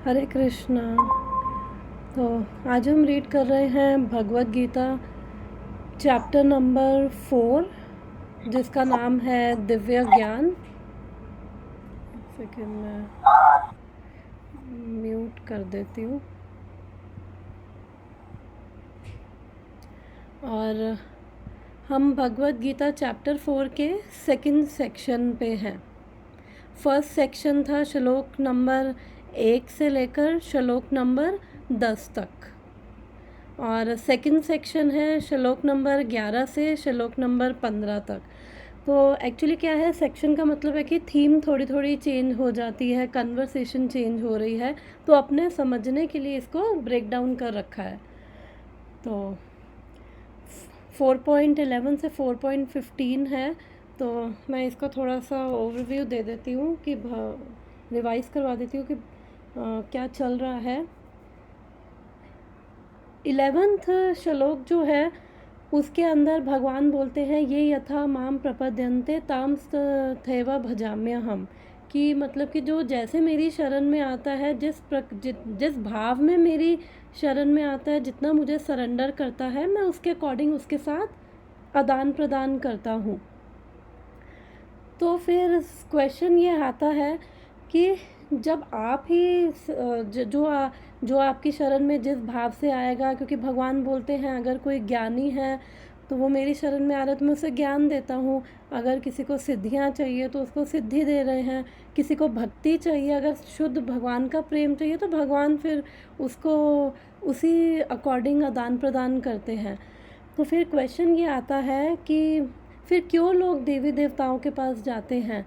हरे कृष्णा। तो आज हम रीड कर रहे हैं भगवत गीता चैप्टर नंबर 4, जिसका नाम है दिव्य ज्ञान। सेकेंड में म्यूट कर देती हूँ। और हम भगवत गीता चैप्टर 4 के सेकंड सेक्शन पे हैं। फर्स्ट सेक्शन था श्लोक नंबर 1 से लेकर श्लोक नंबर 10 तक, और सेकंड सेक्शन है श्लोक नंबर 11 से श्लोक नंबर 15 तक। तो एक्चुअली क्या है, सेक्शन का मतलब है कि थीम थोड़ी थोड़ी चेंज हो जाती है, कन्वर्सेशन चेंज हो रही है, तो अपने समझने के लिए इसको ब्रेक डाउन कर रखा है। तो 4.11 से 4.15 है, तो मैं इसका थोड़ा सा ओवरव्यू दे देती हूँ कि रिवाइज करवा देती हूँ कि क्या चल रहा है। 11th श्लोक जो है उसके अंदर भगवान बोलते हैं ये यथा माम प्रपद्यन्ते ताम तथैव भजाम्यहम्, कि मतलब कि जो जैसे मेरी शरण में आता है, जिस भाव में मेरी शरण में आता है, जितना मुझे सरेंडर करता है, मैं उसके अकॉर्डिंग उसके साथ आदान प्रदान करता हूँ। तो फिर क्वेश्चन ये आता है कि जब आप ही जो आपकी शरण में जिस भाव से आएगा, क्योंकि भगवान बोलते हैं अगर कोई ज्ञानी है तो वो मेरी शरण में आ रहा है तो मैं उसे ज्ञान देता हूँ। अगर किसी को सिद्धियाँ चाहिए तो उसको सिद्धि दे रहे हैं, किसी को भक्ति चाहिए, अगर शुद्ध भगवान का प्रेम चाहिए तो भगवान फिर उसको उसी अकॉर्डिंग आदान प्रदान करते हैं। तो फिर क्वेश्चन ये आता है कि फिर क्यों लोग देवी देवताओं के पास जाते हैं।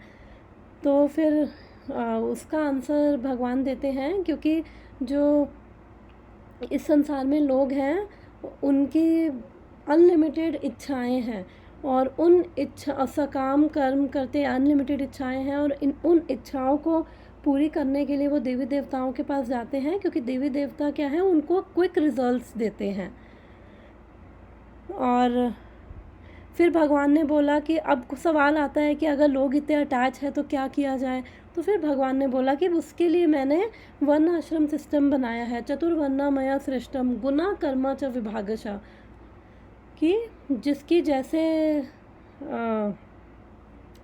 तो फिर उसका आंसर भगवान देते हैं, क्योंकि जो इस संसार में लोग हैं उनकी अनलिमिटेड इच्छाएं हैं, और उन इच्छा सकाम कर्म करते अनलिमिटेड इच्छाएं हैं, और उन इच्छाओं को पूरी करने के लिए वो देवी देवताओं के पास जाते हैं, क्योंकि देवी देवता क्या है, उनको क्विक रिजल्ट्स देते हैं। और फिर भगवान ने बोला कि अब सवाल आता है कि अगर लोग इतने अटैच है तो क्या किया जाए। तो फिर भगवान ने बोला कि उसके लिए मैंने वर्ण आश्रम सिस्टम बनाया है, चतुर्वर्णमय सृष्टम गुना कर्म च विभागशः, कि जिसकी जैसे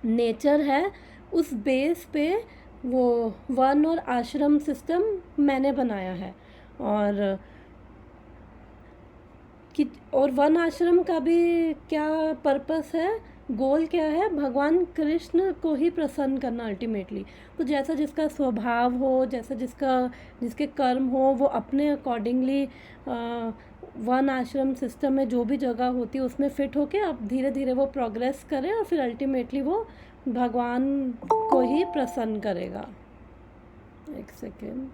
नेचर है उस बेस पे वो वर्ण और आश्रम सिस्टम मैंने बनाया है। और वन आश्रम का भी क्या पर्पस है, गोल क्या है, भगवान कृष्ण को ही प्रसन्न करना अल्टीमेटली। तो जैसा जिसका स्वभाव हो, जैसा जिसके कर्म हो, वो अपने अकॉर्डिंगली वन आश्रम सिस्टम में जो भी जगह होती है उसमें फिट होके अब धीरे धीरे वो प्रोग्रेस करे, और फिर अल्टीमेटली वो भगवान को ही प्रसन्न करेगा। एक सेकेंड।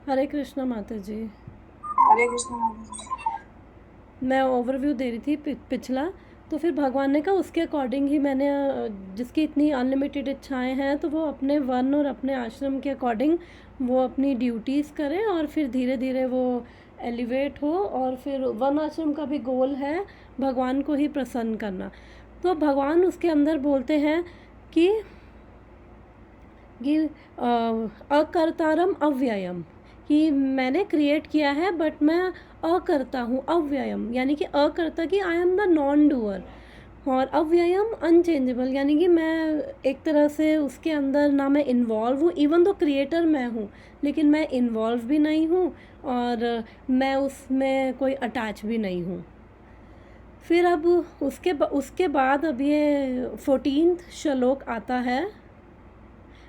हरे कृष्णा माता जी। हरे कृष्ण माता जी। मैं ओवरव्यू दे रही थी पिछला। तो फिर भगवान ने कहा उसके अकॉर्डिंग ही मैंने जिसकी इतनी अनलिमिटेड इच्छाएं हैं तो वो अपने वन और अपने आश्रम के अकॉर्डिंग वो अपनी ड्यूटीज़ करें, और फिर धीरे धीरे वो एलिवेट हो। और फिर वन आश्रम का भी गोल है भगवान को ही प्रसन्न करना। तो भगवान उसके अंदर बोलते हैं कि अकर्तारम अव्ययम, कि मैंने क्रिएट किया है बट मैं अकर्ता हूँ, अव्ययम यानी कि अकर्ता कि I am the non doer, और अव्ययम अनचेंजेबल यानी कि मैं एक तरह से उसके अंदर ना मैं इन्वॉल्व हूँ, इवन तो क्रिएटर मैं हूँ लेकिन मैं इन्वॉल्व भी नहीं हूँ और मैं उसमें कोई अटैच भी नहीं हूँ। फिर अब उसके बाद अब ये 14th श्लोक आता है।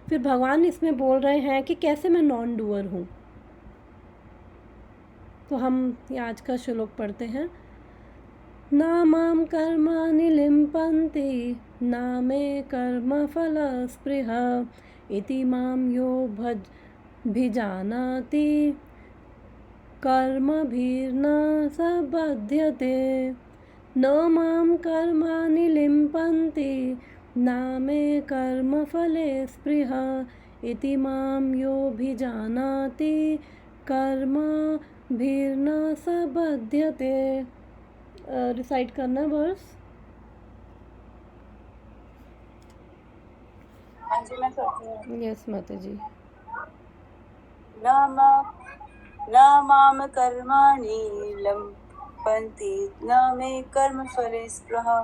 फिर भगवान इसमें बोल रहे हैं कि कैसे मैं नॉन डूअर हूँ। तो हम ये आज का श्लोक पढ़ते हैं। ना माम कर्माणि लिम्पन्ति ना मे कर्म फल स्पृहा इति माम यो भिजानाति कर्मभिर्न स बध्यते। न माम कर्माणि लिम्पन्ति ना मे कर्म फले स्पृहा इति माम यो भिजानाति कर्मभिर्न स बध्यते। रिसाइट करना वर्स। हाँ जी, मैं करती हूँ। यस माता जी। न माम कर्माणि लिम्पन्ति न मे कर्मफले स्पृहा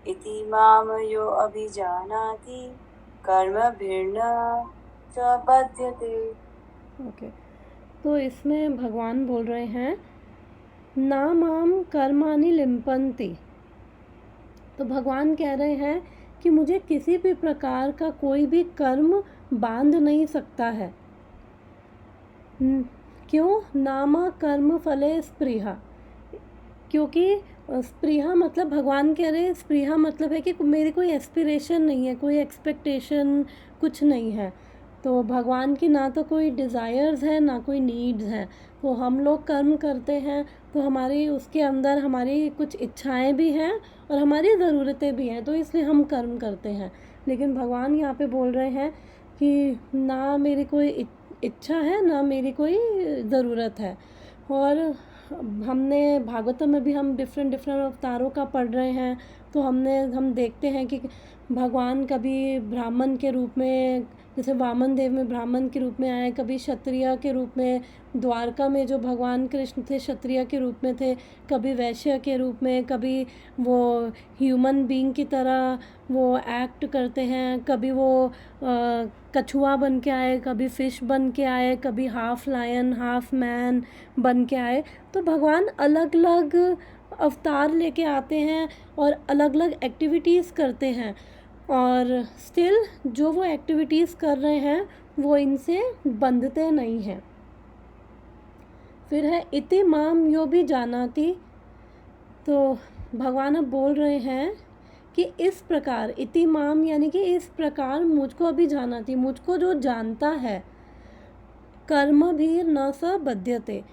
इति माम यो अभिजानाति कर्मभिर्न च बध्यते। ओके, तो इसमें भगवान बोल रहे हैं ना माम कर्माणि लिम्पन्ति। तो भगवान कह रहे हैं कि मुझे किसी भी प्रकार का कोई भी कर्म बांध नहीं सकता है। क्यों? नामा कर्म फले स्पृहा, क्योंकि स्पृहा मतलब भगवान कह रहे हैं, स्पृहा मतलब है कि मेरी कोई एस्पिरेशन नहीं है, कोई एक्सपेक्टेशन कुछ नहीं है। तो भगवान की ना तो कोई डिज़ायर्स है ना कोई नीड्स हैं। तो हम लोग कर्म करते हैं तो हमारी उसके अंदर हमारी कुछ इच्छाएं भी हैं और हमारी ज़रूरतें भी हैं, तो इसलिए हम कर्म करते हैं। लेकिन भगवान यहाँ पे बोल रहे हैं कि ना मेरी कोई इच्छा है ना मेरी कोई ज़रूरत है। और हमने भागवतम में भी हम डिफरेंट अवतारों का पढ़ रहे हैं, तो हम देखते हैं कि भगवान कभी ब्राह्मण के रूप में, जैसे वामन देव में ब्राह्मण के रूप में आए, कभी क्षत्रिय के रूप में, द्वारका में जो भगवान कृष्ण थे क्षत्रिय के रूप में थे, कभी वैश्य के रूप में, कभी वो ह्यूमन बीइंग की तरह वो एक्ट करते हैं, कभी वो कछुआ बन के आए, कभी फ़िश बन के आए, कभी हाफ लायन हाफ मैन बन के आए। तो भगवान अलग अलग अवतार लेके आते हैं और अलग अलग एक्टिविटीज़ करते हैं, और स्टिल जो वो एक्टिविटीज़ कर रहे हैं वो इनसे बंधते नहीं हैं। फिर है इति माम यो भी जानाति। तो भगवान अब बोल रहे हैं कि इस प्रकार, इति माम यानी कि इस प्रकार मुझको अभी जानाति, मुझको जो जानता है, कर्म भी न स बध्यते।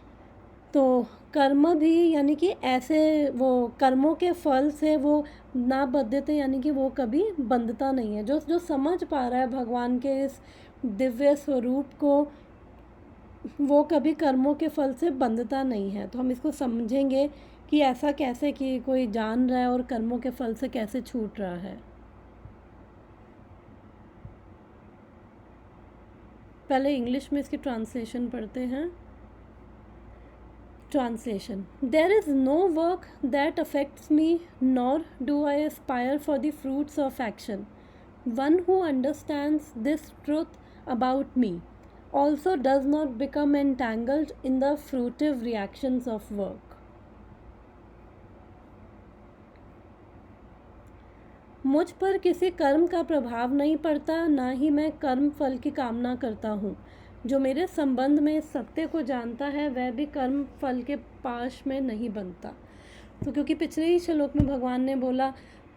तो कर्म भी यानी कि ऐसे वो कर्मों के फल से वो ना बद्धते, यानी कि वो कभी बंधता नहीं है। जो जो समझ पा रहा है भगवान के इस दिव्य स्वरूप को, वो कभी कर्मों के फल से बंधता नहीं है। तो हम इसको समझेंगे कि ऐसा कैसे कि कोई जान रहा है और कर्मों के फल से कैसे छूट रहा है। पहले इंग्लिश में इसकी ट्रांसलेशन पढ़ते हैं। Translation: There is no work that affects me, nor do I aspire for the fruits of action. One who understands this truth about me also does not become entangled in the fruitive reactions of work. मुझ पर किसी कर्म का प्रभाव नहीं पड़ता, ना ही मैं कर्म फल की कामना करता हूँ। जो मेरे संबंध में सत्य को जानता है वह भी कर्म फल के पाश में नहीं बनता। तो क्योंकि पिछले ही श्लोक में भगवान ने बोला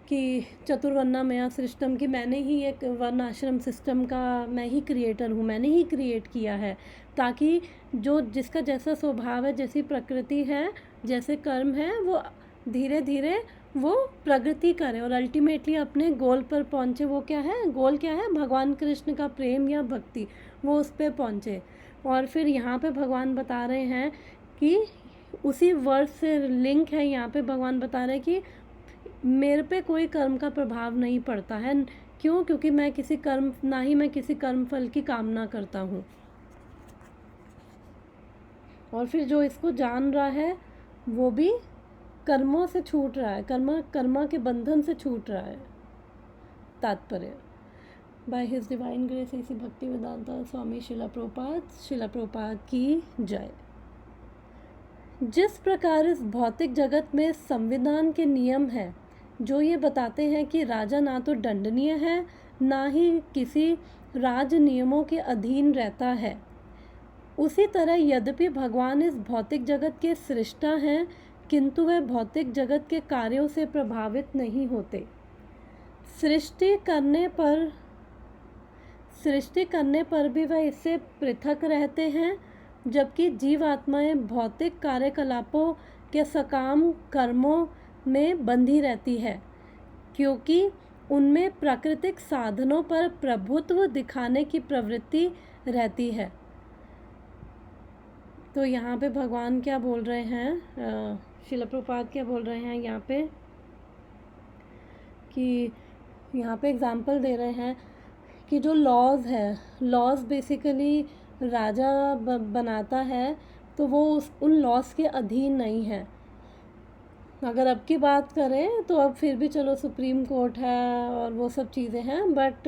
कि चतुर्वर्णा मया सृष्टम, कि मैंने ही एक वर्ण आश्रम सिस्टम का मैं ही क्रिएटर हूँ, मैंने ही क्रिएट किया है, ताकि जो जिसका जैसा स्वभाव है, जैसी प्रकृति है, जैसे कर्म है, वो धीरे धीरे वो प्रगति करे और अल्टीमेटली अपने गोल पर पहुँचे। वो क्या है गोल, क्या है? भगवान कृष्ण का प्रेम या भक्ति, वो उस पर पहुँचे। और फिर यहाँ पे भगवान बता रहे हैं कि उसी वर्ड से लिंक है, यहाँ पे भगवान बता रहे हैं कि मेरे पे कोई कर्म का प्रभाव नहीं पड़ता है। क्यों? क्योंकि मैं किसी कर्म, ना ही मैं किसी कर्म फल की कामना करता हूँ। और फिर जो इसको जान रहा है वो भी कर्मों से छूट रहा है, कर्मा के बंधन से छूट रहा है। तात्पर्य: बाय हिज डिवाइन ग्रेस ऐसी भक्ति वेदांता स्वामी शिला प्रभुपाद की जय। जिस प्रकार इस भौतिक जगत में संविधान के नियम हैं जो ये बताते हैं कि राजा ना तो दंडनीय है, ना ही किसी राज नियमों के अधीन रहता है, उसी तरह यद्यपि भगवान इस भौतिक जगत के सृष्टा हैं, किंतु वह भौतिक जगत के कार्यों से प्रभावित नहीं होते। सृष्टि करने पर भी वह इससे पृथक रहते हैं, जबकि जीवात्माएं भौतिक कार्यकलापों के सकाम कर्मों में बंधी रहती है, क्योंकि उनमें प्राकृतिक साधनों पर प्रभुत्व दिखाने की प्रवृत्ति रहती है। तो यहाँ पे भगवान क्या बोल रहे हैं, शिला प्रभुपाद क्या बोल रहे हैं यहाँ पे, कि यहाँ पे एग्जाम्पल दे रहे हैं कि जो लॉज है, लॉज बेसिकली राजा बनाता है, तो वो उन लॉज के अधीन नहीं है। अगर अब की बात करें तो अब फिर भी चलो सुप्रीम कोर्ट है और वो सब चीज़ें हैं, बट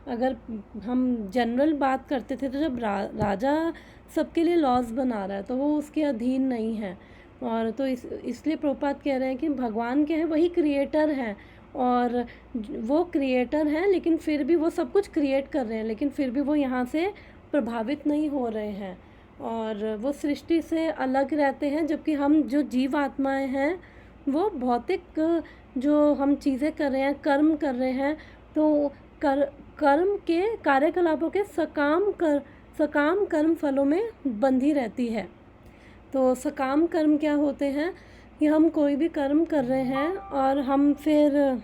अगर हम जनरल बात करते थे तो जब राजा सबके लिए लॉज बना रहा है तो वो उसके अधीन नहीं है। और तो इसलिए प्रभुपाद कह रहे हैं कि भगवान क्या है, वही क्रिएटर हैं, और वो क्रिएटर हैं लेकिन फिर भी वो सब कुछ क्रिएट कर रहे हैं, लेकिन फिर भी वो यहाँ से प्रभावित नहीं हो रहे हैं और वो सृष्टि से अलग रहते हैं। जबकि हम जो जीव आत्माएं हैं वो भौतिक जो हम चीज़ें कर रहे हैं, कर्म कर रहे हैं, तो कर्म के कार्यकलापों के सकाम कर्म फलों में बंधी रहती है। तो सकाम कर्म क्या होते हैं कि हम कोई भी कर्म कर रहे हैं और हम फिर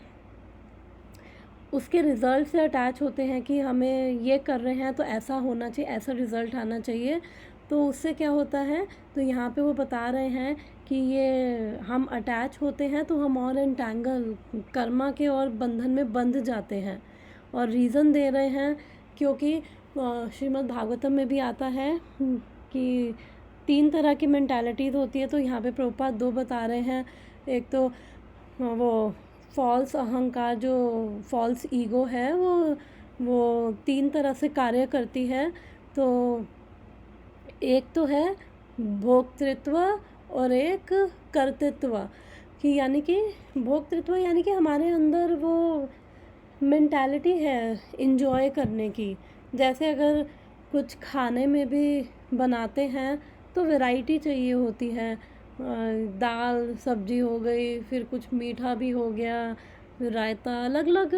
उसके रिज़ल्ट से अटैच होते हैं कि हमें ये कर रहे हैं तो ऐसा होना चाहिए, ऐसा रिज़ल्ट आना चाहिए। तो उससे क्या होता है, तो यहाँ पे वो बता रहे हैं कि ये हम अटैच होते हैं तो हम और एंटैंगल कर्मा के और बंधन में बंध जाते हैं। और रीज़न दे रहे हैं क्योंकि श्रीमद् भागवतम में भी आता है कि 3 तरह की मेंटालिटीज़ होती है। तो यहाँ पे प्रभुपाद 2 बता रहे हैं। एक तो वो फॉल्स अहंकार, जो फॉल्स ईगो है, वो 3 तरह से कार्य करती है। तो एक तो है भोक्तृत्व और एक कर्तृत्व, कि यानी कि भोक्तृत्व यानी कि हमारे अंदर वो मेंटालिटी है इंजॉय करने की। जैसे अगर कुछ खाने में भी बनाते हैं तो वैरायटी चाहिए होती है, दाल सब्जी हो गई, फिर कुछ मीठा भी हो गया, फिर रायता, अलग अलग।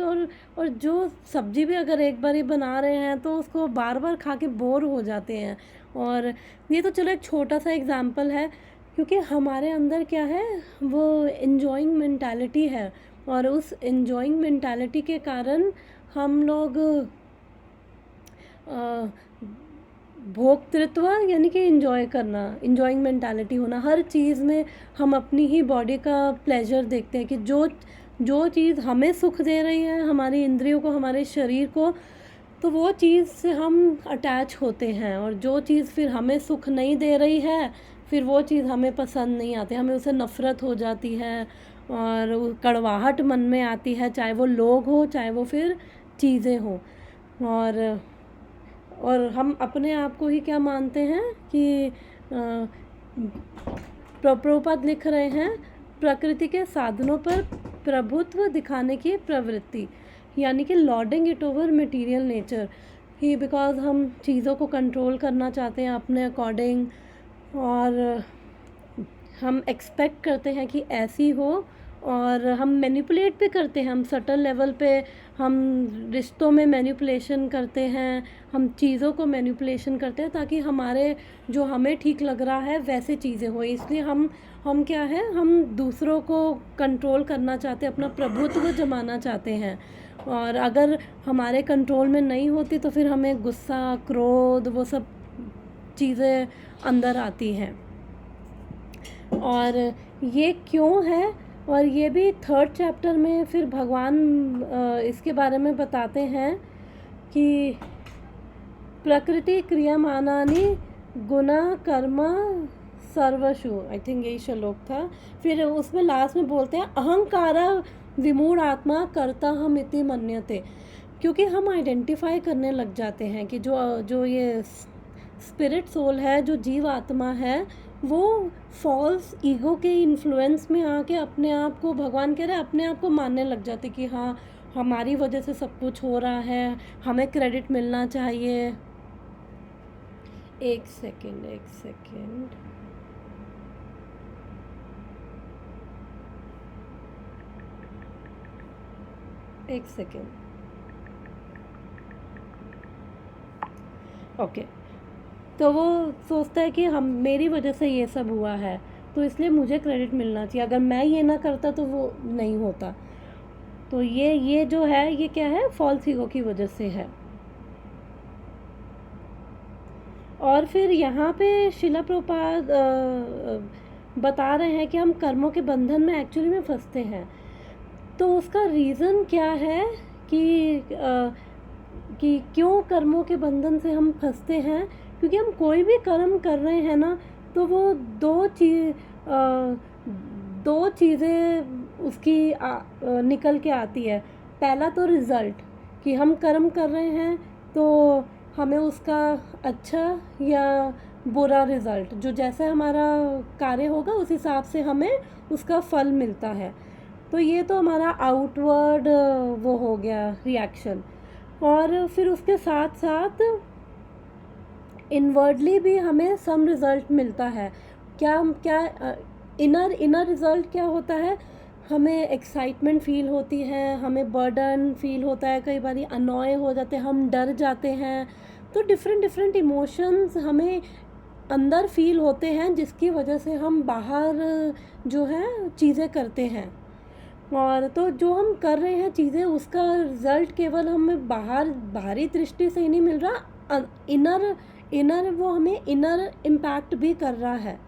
और जो सब्जी भी अगर एक बार ही बना रहे हैं तो उसको बार बार खा के बोर हो जाते हैं। और ये तो चलो एक छोटा सा एग्जाम्पल है, क्योंकि हमारे अंदर क्या है, वो इन्जॉइंग मेंटालिटी है, और उस इन्जॉइंग मेंटालिटी के कारण हम लोग भोक्तृत्व यानी कि इंजॉय करना, इंजॉइंग मेंटालिटी होना, हर चीज़ में हम अपनी ही बॉडी का प्लेजर देखते हैं कि जो चीज़ हमें सुख दे रही है, हमारी इंद्रियों को, हमारे शरीर को, तो वो चीज़ से हम अटैच होते हैं। और जो चीज़ फिर हमें सुख नहीं दे रही है, फिर वो चीज़ हमें पसंद नहीं आती, हमें उससे नफ़रत हो जाती है और कड़वाहट मन में आती है, चाहे वो लोग हो, चाहे वो फिर चीज़ें हों। और हम अपने आप को ही क्या मानते हैं कि प्रभुपाद लिख रहे हैं, प्रकृति के साधनों पर प्रभुत्व दिखाने की प्रवृत्ति, यानी कि lording it over material nature, कि बिकॉज हम चीज़ों को कंट्रोल करना चाहते हैं अपने अकॉर्डिंग, और हम एक्सपेक्ट करते हैं कि ऐसी हो, और हम मैनिपुलेट भी करते हैं, हम सटल लेवल पे हम रिश्तों में मैनिपुलेशन करते हैं, हम चीज़ों को मैनिपुलेशन करते हैं ताकि हमारे जो हमें ठीक लग रहा है वैसे चीज़ें हो। इसलिए हम क्या है, हम दूसरों को कंट्रोल करना चाहते हैं, अपना प्रभुत्व जमाना चाहते हैं। और अगर हमारे कंट्रोल में नहीं होती तो फिर हमें गुस्सा, क्रोध, वो सब चीज़ें अंदर आती हैं। और ये क्यों है, और ये भी 3rd चैप्टर में फिर भगवान इसके बारे में बताते हैं कि प्रकृति क्रियमानानि गुना कर्मा सर्वशु, आई थिंक यही श्लोक था। फिर उसमें लास्ट में बोलते हैं अहंकारा विमूढ़ आत्मा कर्ता हम इति मन्यते, क्योंकि हम आइडेंटिफाई करने लग जाते हैं कि जो ये स्पिरिट सोल है, जो जीव आत्मा है, वो फॉल्स ईगो के इन्फ्लुएंस में आके अपने आप को, भगवान कह रहे हैं, अपने आप को मानने लग जाते कि हाँ हमारी वजह से सब कुछ हो रहा है, हमें क्रेडिट मिलना चाहिए। एक सेकेंड ओके। तो वो सोचता है कि हम, मेरी वजह से ये सब हुआ है तो इसलिए मुझे क्रेडिट मिलना चाहिए, अगर मैं ये ना करता तो वो नहीं होता। तो ये जो है, ये क्या है, फॉल्स ईगो की वजह से है। और फिर यहाँ पे शिला प्रभुपाद बता रहे हैं कि हम कर्मों के बंधन में एक्चुअली में फंसते हैं। तो उसका रीज़न क्या है कि कि क्यों कर्मों के बंधन से हम फंसते हैं, क्योंकि हम कोई भी कर्म कर रहे हैं ना, तो वो दो चीज़ें उसकी निकल के आती है। पहला तो रिज़ल्ट, कि हम कर्म कर रहे हैं तो हमें उसका अच्छा या बुरा रिज़ल्ट, जो जैसा हमारा कार्य होगा उस हिसाब से हमें उसका फल मिलता है। तो ये तो हमारा आउटवर्ड वो हो गया रिएक्शन। और फिर उसके साथ साथ इनवर्डली भी हमें सम रिज़ल्ट मिलता है। क्या क्या इनर रिज़ल्ट क्या होता है, हमें एक्साइटमेंट फ़ील होती है, हमें बर्डन फ़ील होता है, कई बार अनॉय हो जाते हैं, हम डर जाते हैं। तो डिफरेंट डिफरेंट इमोशंस हमें अंदर फ़ील होते हैं, जिसकी वजह से हम बाहर जो है चीज़ें करते हैं। और तो जो हम कर रहे हैं चीज़ें, उसका रिज़ल्ट केवल हमें बाहरी दृष्टि से ही नहीं मिल रहा, इनर वो हमें इनर इम्पैक्ट भी कर रहा है।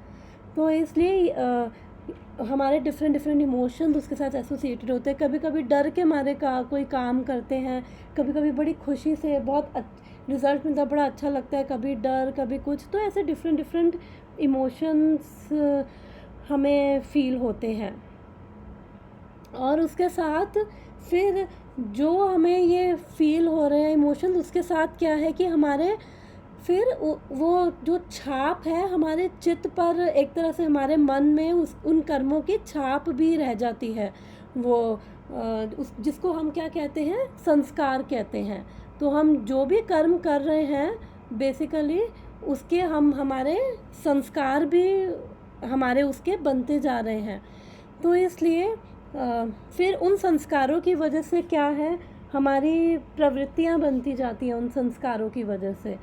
तो इसलिए हमारे डिफरेंट डिफरेंट इमोशंस उसके साथ एसोसिएटेड होते हैं। कभी कभी डर के मारे कोई काम करते हैं, कभी कभी बड़ी खुशी से बहुत रिज़ल्ट मिलता है, बड़ा अच्छा लगता है, कभी डर कभी कुछ। तो ऐसे डिफरेंट डिफरेंट इमोशंस हमें फ़ील होते हैं। और उसके साथ फिर जो हमें ये फ़ील हो रहे हैं इमोशंस, उसके साथ क्या है कि हमारे फिर वो जो छाप है हमारे चित्त पर, एक तरह से हमारे मन में उन कर्मों की छाप भी रह जाती है। वो उस जिसको हम क्या कहते हैं, संस्कार कहते हैं। तो हम जो भी कर्म कर रहे हैं बेसिकली, उसके हमारे संस्कार भी हमारे उसके बनते जा रहे हैं। तो इसलिए फिर उन संस्कारों की वजह से क्या है, हमारी प्रवृत्तियां बनती जाती हैं उन संस्कारों की वजह से,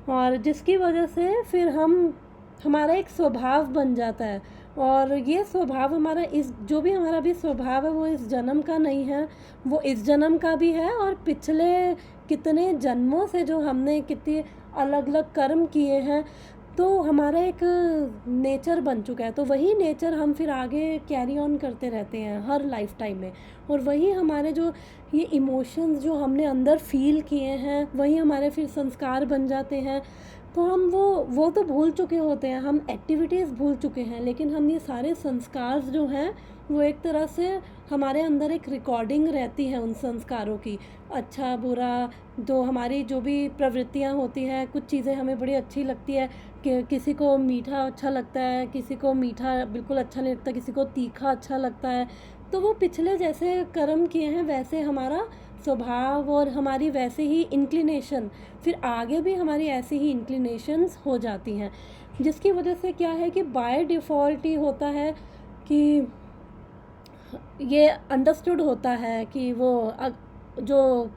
और जिसकी वजह से फिर हमारा एक स्वभाव बन जाता है। और ये स्वभाव हमारा, इस जो भी हमारा भी स्वभाव है, वो इस जन्म का नहीं है, वो इस जन्म का भी है, और पिछले कितने जन्मों से जो हमने कितने अलग अलग कर्म किए हैं, तो हमारा एक नेचर बन चुका है। तो वही नेचर हम फिर आगे कैरी ऑन करते रहते हैं हर लाइफ टाइम में, और वही हमारे जो ये इमोशंस जो हमने अंदर फील किए हैं, वही हमारे फिर संस्कार बन जाते हैं। तो हम वो तो भूल चुके होते हैं, हम एक्टिविटीज़ भूल चुके हैं, लेकिन हम ये सारे संस्कार जो हैं, वो एक तरह से हमारे अंदर एक रिकॉर्डिंग रहती है उन संस्कारों की, अच्छा बुरा। जो हमारी जो भी प्रवृत्तियाँ होती हैं, कुछ चीज़ें हमें बड़ी अच्छी लगती है, कि किसी को मीठा अच्छा लगता है, किसी को मीठा बिल्कुल अच्छा नहीं लगता, किसी को तीखा अच्छा लगता है। तो वो पिछले जैसे कर्म किए हैं वैसे हमारा स्वभाव और हमारी वैसे ही इंक्लिनेशन, फिर आगे भी हमारी ऐसी ही इंक्लिनेशंस हो जाती हैं, जिसकी वजह से क्या है कि बाय डिफ़ॉल्ट ही होता है कि ये अंडरस्टूड होता है कि वो जो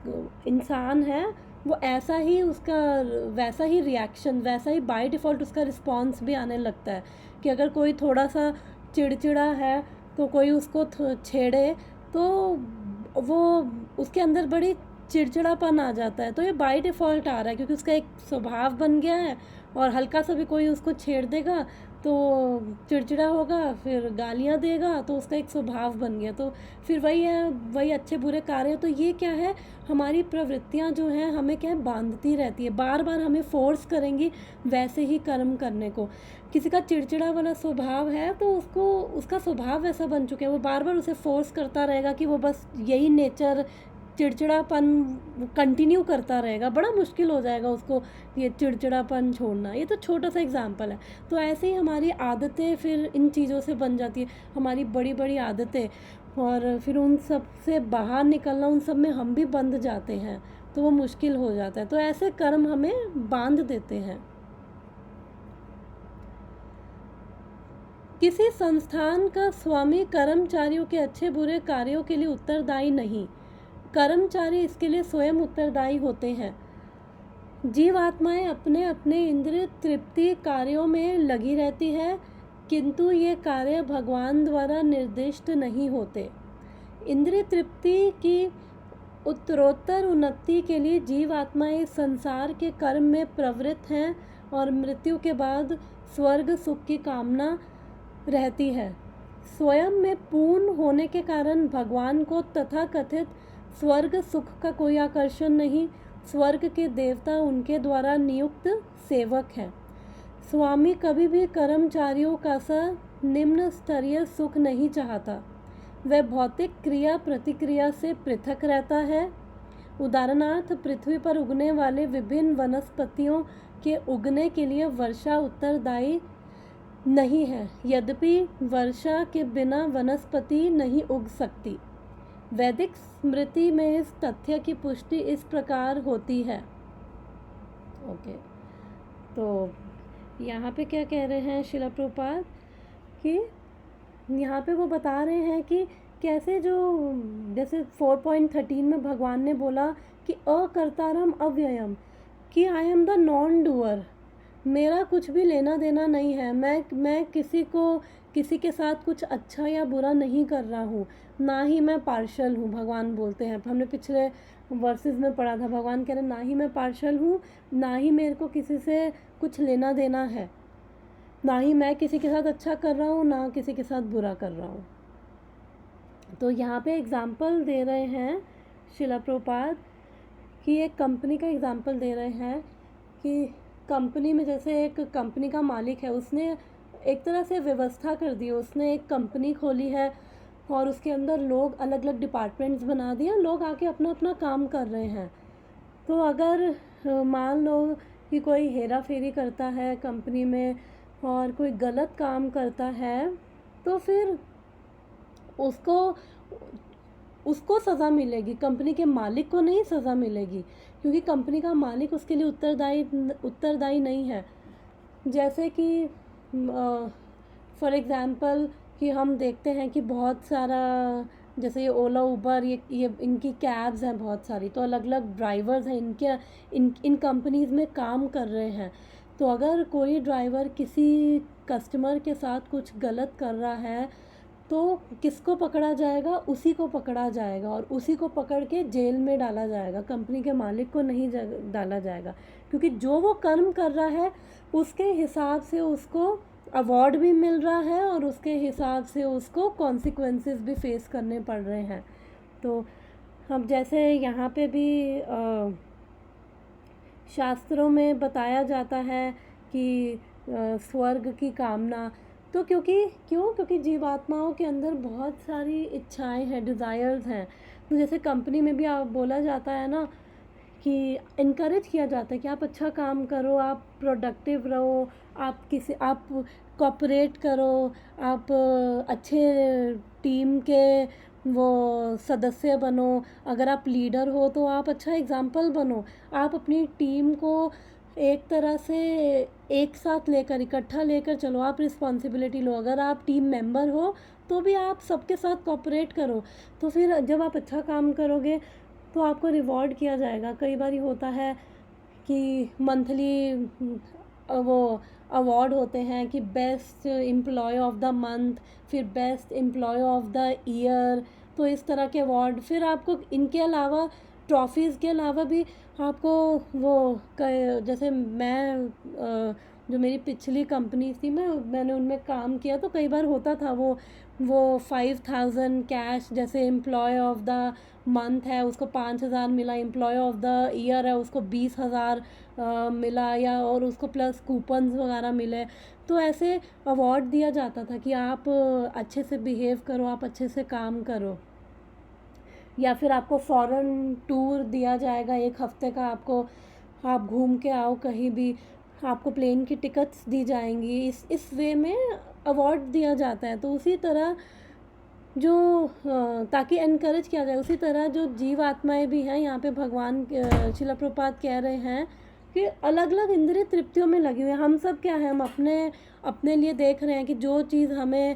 इंसान है वो ऐसा ही, उसका वैसा ही रिएक्शन, वैसा ही बाय डिफ़ॉल्ट उसका रिस्पॉन्स भी आने लगता है। कि अगर कोई थोड़ा सा चिड़चिड़ा है, तो कोई उसको छेड़े, तो वो उसके अंदर बड़ी चिड़चिड़ापन आ जाता है। तो ये बाय डिफ़ॉल्ट आ रहा है, क्योंकि उसका एक स्वभाव बन गया है, और हल्का सा भी कोई उसको छेड़ देगा तो चिड़चिड़ा होगा, फिर गालियाँ देगा, तो उसका एक स्वभाव बन गया। तो फिर वही है, वही अच्छे बुरे कार्य। तो ये क्या है, हमारी प्रवृत्तियाँ जो हैं हमें क्या है, बांधती रहती है, बार बार हमें फोर्स करेंगी वैसे ही कर्म करने को। किसी का चिड़चिड़ा वाला स्वभाव है, तो उसको उसका स्वभाव वैसा बन चुका है, वो बार बार उसे फोर्स करता रहेगा कि वो बस यही नेचर, चिड़चिड़ापन कंटिन्यू करता रहेगा। बड़ा मुश्किल हो जाएगा उसको ये चिड़चिड़ापन छोड़ना। ये तो छोटा सा एग्जांपल है। तो ऐसे ही हमारी आदतें फिर इन चीज़ों से बन जाती है, हमारी बड़ी बड़ी आदतें, और फिर उन सब से बाहर निकलना, उन सब में हम भी बंध जाते हैं, तो वो मुश्किल हो जाता है। तो ऐसे कर्म हमें बांध देते हैं। किसी संस्थान का स्वामी कर्मचारियों के अच्छे बुरे कार्यों के लिए उत्तरदायी नहीं, कर्मचारी इसके लिए स्वयं उत्तरदायी होते हैं। जीवात्माएं अपने अपने इंद्रिय तृप्ति कार्यों में लगी रहती है, किंतु ये कार्य भगवान द्वारा निर्दिष्ट नहीं होते। इंद्रिय तृप्ति की उत्तरोत्तर उन्नति के लिए जीवात्माएं इस संसार के कर्म में प्रवृत्त हैं, और मृत्यु के बाद स्वर्ग सुख की कामना रहती है। स्वयं में पूर्ण होने के कारण भगवान को तथाकथित स्वर्ग सुख का कोई आकर्षण नहीं, स्वर्ग के देवता उनके द्वारा नियुक्त सेवक हैं। स्वामी कभी भी कर्मचारियों का सा निम्न स्तरीय सुख नहीं चाहता। वह भौतिक क्रिया प्रतिक्रिया से पृथक रहता है। उदाहरणार्थ, पृथ्वी पर उगने वाले विभिन्न वनस्पतियों के उगने के लिए वर्षा उत्तरदायी नहीं है। यद्यपि वर्षा के बिना वनस्पति नहीं उग सकती। वैदिक स्मृति में इस तथ्य की पुष्टि इस प्रकार होती है। ओके, तो यहाँ पे क्या कह रहे हैं शिला प्रभुपाद कि यहाँ पे वो बता रहे हैं कि कैसे जो जैसे 4.13 में भगवान ने बोला कि अकर्तारम अव्ययम, कि I am the non doer, मेरा कुछ भी लेना देना नहीं है, मैं किसी के साथ कुछ अच्छा या बुरा नहीं कर रहा हूँ, ना ही मैं पार्शल हूँ। भगवान बोलते हैं, हमने पिछले वर्सेस में पढ़ा था, भगवान कह रहे ना ही मैं पार्शल हूँ, ना ही मेरे को किसी से कुछ लेना देना है, ना ही मैं किसी के साथ अच्छा कर रहा हूँ, ना किसी के साथ बुरा कर रहा हूँ। तो यहाँ पे एग्ज़ाम्पल दे रहे हैं शिला प्रभुपाद कि एक कंपनी का एग्ज़ाम्पल दे रहे हैं कि कंपनी में जैसे एक कंपनी का मालिक है, उसने एक तरह से व्यवस्था कर दी, उसने एक कंपनी खोली है और उसके अंदर लोग अलग अलग डिपार्टमेंट्स बना दिए, लोग आके अपना अपना काम कर रहे हैं। तो अगर मान लो कि कोई हेरा फेरी करता है कंपनी में और कोई गलत काम करता है, तो फिर उसको सज़ा मिलेगी, कंपनी के मालिक को नहीं सज़ा मिलेगी, क्योंकि कंपनी का मालिक उसके लिए उत्तरदायी नहीं है। जैसे कि फॉर एग्ज़ाम्पल कि हम देखते हैं कि बहुत सारा जैसे ये ओला उबर ये इनकी कैब्स हैं बहुत सारी, तो अलग अलग ड्राइवर्स हैं इन कंपनीज़ में काम कर रहे हैं। तो अगर कोई ड्राइवर किसी कस्टमर के साथ कुछ गलत कर रहा है तो किसको पकड़ा जाएगा? उसी को पकड़ा जाएगा और उसी को पकड़ के जेल में डाला जाएगा, कंपनी के मालिक को नहीं डाला जाएगा, क्योंकि जो वो कर्म कर रहा है उसके हिसाब से उसको अवार्ड भी मिल रहा है और उसके हिसाब से उसको कॉन्सिक्वेंसेस भी फेस करने पड़ रहे हैं। तो हम जैसे यहाँ पे भी शास्त्रों में बताया जाता है कि स्वर्ग की कामना, तो क्योंकि जीवात्माओं के अंदर बहुत सारी इच्छाएं हैं, डिज़ायर्स हैं। तो जैसे कंपनी में भी आप बोला जाता है ना कि इनकरेज किया जाता है कि आप अच्छा काम करो, आप प्रोडक्टिव रहो, आप कोऑपरेट करो, आप अच्छे टीम के वो सदस्य बनो। अगर आप लीडर हो तो आप अच्छा एग्जाम्पल बनो, आप अपनी टीम को एक तरह से एक साथ लेकर इकट्ठा लेकर चलो, आप रिस्पॉन्सिबिलिटी लो। अगर आप टीम मेंबर हो तो भी आप सबके साथ कोऑपरेट करो, तो फिर जब आप अच्छा काम करोगे तो आपको रिवॉर्ड किया जाएगा। कई बार होता है कि मंथली वो अवार्ड होते हैं कि best employee of the month, फिर best employee of the year, तो इस तरह के अवार्ड। फिर आपको इनके अलावा ट्रॉफीज़ के अलावा भी आपको वो जैसे मैं जो मेरी पिछली कंपनी थी मैंने उनमें काम किया, तो कई बार होता था वो 5000 कैश, जैसे एम्प्लॉय ऑफ द मंथ है उसको 5000 मिला, एम्प्लॉय ऑफ द ईयर है उसको 20000 मिला, या और उसको प्लस कूपन्स वगैरह मिले। तो ऐसे अवार्ड दिया जाता था कि आप अच्छे से बिहेव करो, आप अच्छे से काम करो। या फिर आपको फॉरेन टूर दिया जाएगा 1 हफ्ते का, आप घूम के आओ कहीं भी, आपको प्लेन की टिकट्स दी जाएंगी। इस वे में अवार्ड दिया जाता है। तो उसी तरह जो ताकि एनकरेज किया जाए, उसी तरह जो जीव आत्माएं भी हैं, यहाँ पे भगवान शिला प्रभुपाद कह रहे हैं कि अलग अलग इंद्रिय तृप्तियों में लगे हुए हैं। हम सब क्या है, हम अपने लिए देख रहे हैं कि जो चीज़ हमें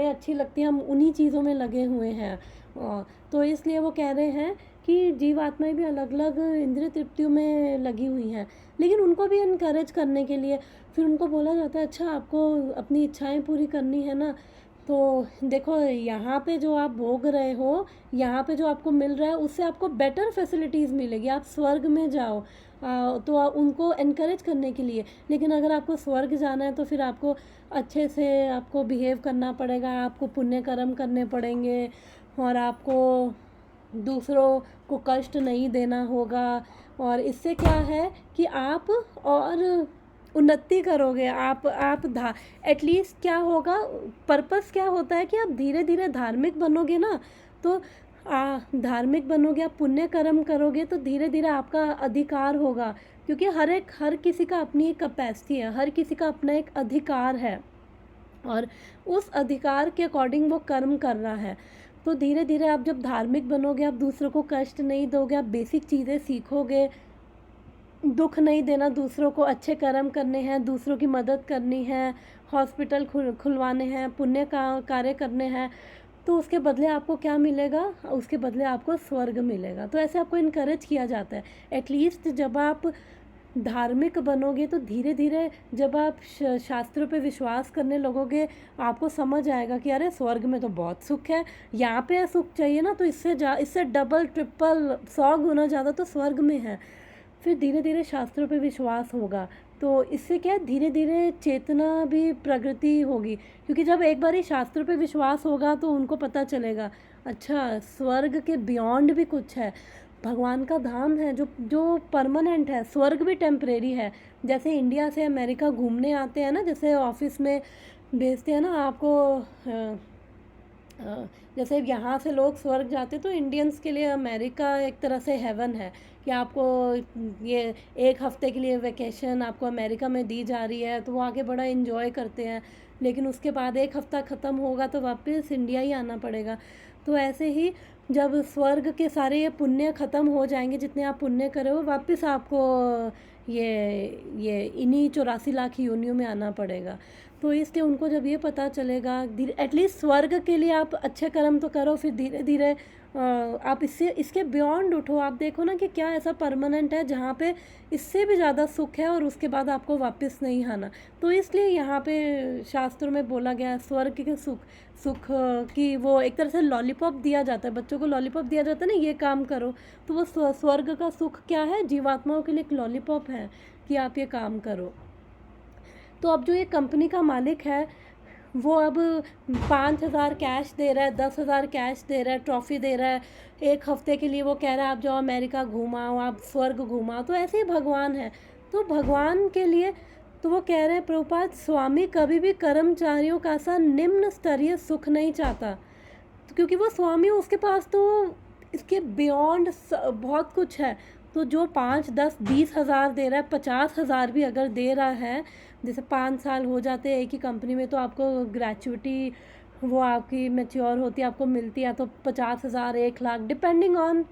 अच्छी लगती है, हम उन्हीं चीज़ों में लगे हुए हैं। तो इसलिए वो कह रहे हैं कि जीव आत्माएं भी अलग अलग इंद्रिय तृप्तियों में लगी हुई हैं, लेकिन उनको भी इनकरेज करने के लिए फिर उनको बोला जाता है अच्छा आपको अपनी इच्छाएं पूरी करनी है ना, तो देखो यहाँ पे जो आप भोग रहे हो, यहाँ पे जो आपको मिल रहा है उससे आपको बेटर फैसिलिटीज़ मिलेगी, आप स्वर्ग में जाओ। तो उनको इनकरेज करने के लिए। लेकिन अगर आपको स्वर्ग जाना है तो फिर आपको अच्छे से आपको बिहेव करना पड़ेगा, आपको पुण्य कर्म करने पड़ेंगे और आपको दूसरों को कष्ट नहीं देना होगा। और इससे क्या है कि आप और उन्नति करोगे, आप एटलीस्ट क्या होगा, पर्पस क्या होता है कि आप धीरे धीरे धार्मिक बनोगे ना, तो धार्मिक बनोगे, आप पुण्य कर्म करोगे, तो धीरे धीरे आपका अधिकार होगा। क्योंकि हर किसी का अपनी एक कैपेसिटी है, हर किसी का अपना एक अधिकार है, और उस अधिकार के अकॉर्डिंग वो कर्म कर रहा है। तो धीरे धीरे आप जब धार्मिक बनोगे, आप दूसरों को कष्ट नहीं दोगे, आप बेसिक चीज़ें सीखोगे, दुख नहीं देना दूसरों को, अच्छे कर्म करने हैं, दूसरों की मदद करनी है, हॉस्पिटल खुलवाने हैं, पुण्य का कार्य करने हैं, तो उसके बदले आपको क्या मिलेगा, उसके बदले आपको स्वर्ग मिलेगा। तो ऐसे आपको इनकरेज किया जाता है। एटलीस्ट जब आप धार्मिक बनोगे तो धीरे धीरे जब आप शास्त्रों पे विश्वास करने लगोगे, आपको समझ आएगा कि अरे स्वर्ग में तो बहुत सुख है, यहाँ पे सुख चाहिए ना तो इससे डबल ट्रिपल 100 गुना ज़्यादा तो स्वर्ग में है। फिर धीरे धीरे शास्त्रों पे विश्वास होगा, तो इससे क्या है, धीरे धीरे चेतना भी प्रगति होगी। क्योंकि जब एक बार ही शास्त्रों पे विश्वास होगा तो उनको पता चलेगा, अच्छा स्वर्ग के बियॉन्ड भी कुछ है, भगवान का धाम है जो जो परमानेंट है, स्वर्ग भी टेम्परेरी है। जैसे इंडिया से अमेरिका घूमने आते हैं ना, जैसे ऑफिस में भेजते हैं ना आपको, जैसे यहाँ से लोग स्वर्ग जाते तो इंडियंस के लिए अमेरिका एक तरह से हेवन है, कि आपको ये 1 हफ्ते के लिए वैकेशन आपको अमेरिका में दी जा रही है, तो वो आगे बड़ा इन्जॉय करते हैं। लेकिन उसके बाद 1 हफ्ता ख़त्म होगा तो वापस इंडिया ही आना पड़ेगा। तो ऐसे ही जब स्वर्ग के सारे ये पुण्य ख़त्म हो जाएंगे, जितने आप पुण्य करे हो, वापस आपको ये इन्हीं 84 लाख योनियों में आना पड़ेगा। तो इसलिए उनको जब ये पता चलेगा, एटलीस्ट स्वर्ग के लिए आप अच्छे कर्म तो करो, फिर धीरे धीरे आप इसके बियॉन्ड उठो। आप देखो ना कि क्या ऐसा परमानेंट है जहाँ पे इससे भी ज़्यादा सुख है और उसके बाद आपको वापस नहीं आना। तो इसलिए यहाँ पे शास्त्रों में बोला गया है स्वर्ग के सुख की वो एक तरह से लॉलीपॉप दिया जाता है, बच्चों को लॉलीपॉप दिया जाता है ना, ये काम करो, तो वो स्वर्ग का सुख क्या है, जीवात्माओं के लिए एक लॉलीपॉप है कि आप ये काम करो। तो अब जो ये कंपनी का मालिक है वो अब 5,000 कैश दे रहा है, 10,000 कैश दे रहा है, ट्रॉफ़ी दे रहा है, 1 हफ्ते के लिए वो कह रहा है आप जाओ अमेरिका घुमाओ, आप स्वर्ग घुमाओ। तो ऐसे ही भगवान है, तो भगवान के लिए तो वो कह रहे हैं प्रभुपाद, स्वामी कभी भी कर्मचारियों का सा निम्न स्तरीय सुख नहीं चाहता, तो क्योंकि वो स्वामी, उसके पास तो इसके बियॉन्ड बहुत कुछ है। तो जो 5, 10, 20 हज़ार दे रहा है, 50 हज़ार भी अगर दे रहा है, जैसे 5 साल हो जाते हैं एक ही कंपनी में, तो आपको ग्रेचुइटी वो आपकी मैच्योर होती है, आपको मिलती है, तो 50 हज़ार 1 लाख डिपेंडिंग ऑन,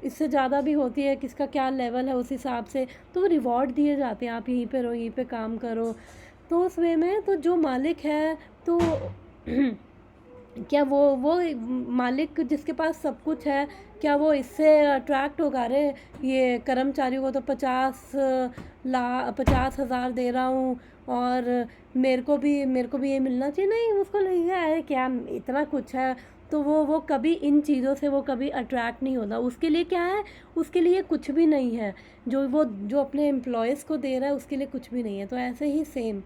इससे ज़्यादा भी होती है, किसका क्या लेवल है उस हिसाब से, तो वो रिवॉर्ड दिए जाते हैं, आप यहीं पे रहो, यहीं पे काम करो। तो उस वे में तो जो मालिक है तो क्या वो मालिक जिसके पास सब कुछ है, क्या वो इससे अट्रैक्ट होगा, अरे ये कर्मचारियों को तो 50 हज़ार दे रहा हूँ और मेरे को भी ये मिलना चाहिए, नहीं, उसको लगेगा अरे क्या इतना कुछ है। तो वो कभी इन चीज़ों से वो कभी अट्रैक्ट नहीं होता, उसके लिए क्या है, उसके लिए कुछ भी नहीं है, जो अपने एम्प्लॉयज़ को दे रहा है उसके लिए कुछ भी नहीं है। तो ऐसे ही सेम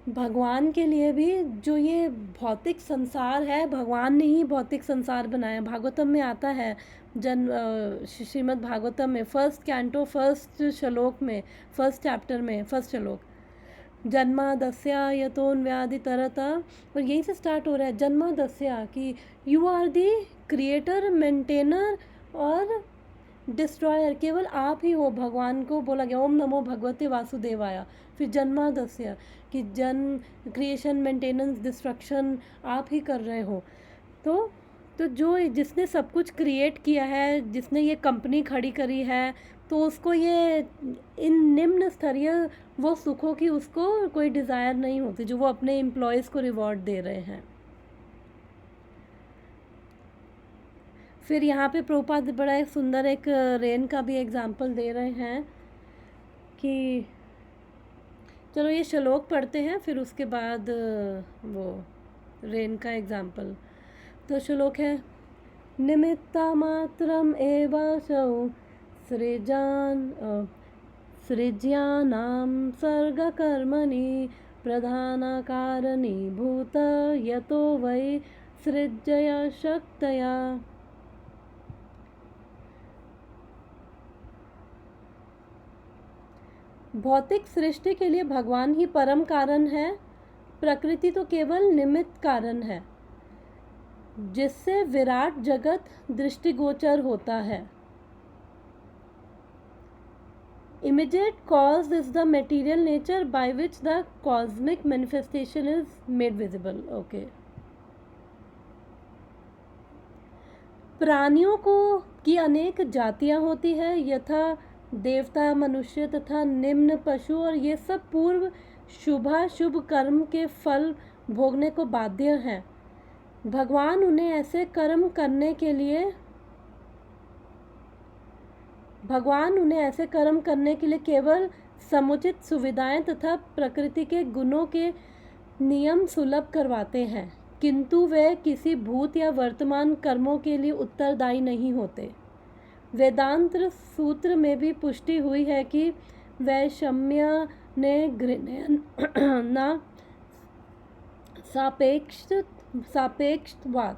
भगवान के लिए भी जो ये भौतिक संसार है, भगवान ने ही भौतिक संसार बनाया। भागवतम में आता है, श्रीमद् भागवतम में 1st कैंटो 1st श्लोक में, 1st चैप्टर में 1st श्लोक, जन्मादस्या यतोन्व्याधि तरता, और यहीं से स्टार्ट हो रहा है जन्मादस्या, कि you are the creator, maintainer और डिस्ट्रॉयर, केवल आप ही हो। भगवान को बोला गया ओम नमो भगवते वासुदेवाय। फिर जन्मादस्य, कि जन्म, क्रिएशन, मेंटेनेंस, डिस्ट्रक्शन आप ही कर रहे हो। तो जो जिसने सब कुछ क्रिएट किया है, जिसने ये कंपनी खड़ी करी है, तो उसको ये इन निम्न स्तरीय वो सुखों की उसको कोई डिज़ायर नहीं होती, जो वो अपने एम्प्लॉयज़ को रिवॉर्ड दे रहे हैं। फिर यहाँ पे प्रभुपाद बड़ा एक सुंदर एक रेन का भी एग्जाम्पल दे रहे हैं, कि चलो ये श्लोक पढ़ते हैं, फिर उसके बाद वो रेन का एग्जाम्पल। तो श्लोक है, निमित्ता मात्रम एवासौ सृज्यानां सर्गकर्मणि प्रधानकारणि भूत यतो वै सृज्य शक्तया। भौतिक सृष्टि के लिए भगवान ही परम कारण है, प्रकृति तो केवल निमित्त कारण है जिससे विराट जगत दृष्टिगोचर होता है। Immediate cause is the material nature by which the cosmic manifestation is made visible. Okay. प्राणियों को की अनेक जातियां होती है, यथा देवता, मनुष्य तथा निम्न पशु, और ये सब पूर्व शुभ कर्म के फल भोगने को बाध्य हैं। भगवान उन्हें ऐसे कर्म करने के लिए केवल समुचित सुविधाएं तथा प्रकृति के गुणों के नियम सुलभ करवाते हैं, किंतु वे किसी भूत या वर्तमान कर्मों के लिए उत्तरदायी नहीं होते। वेदांत सूत्र में भी पुष्टि हुई है कि वैषम्य ने घृणा सापेक्षवाद,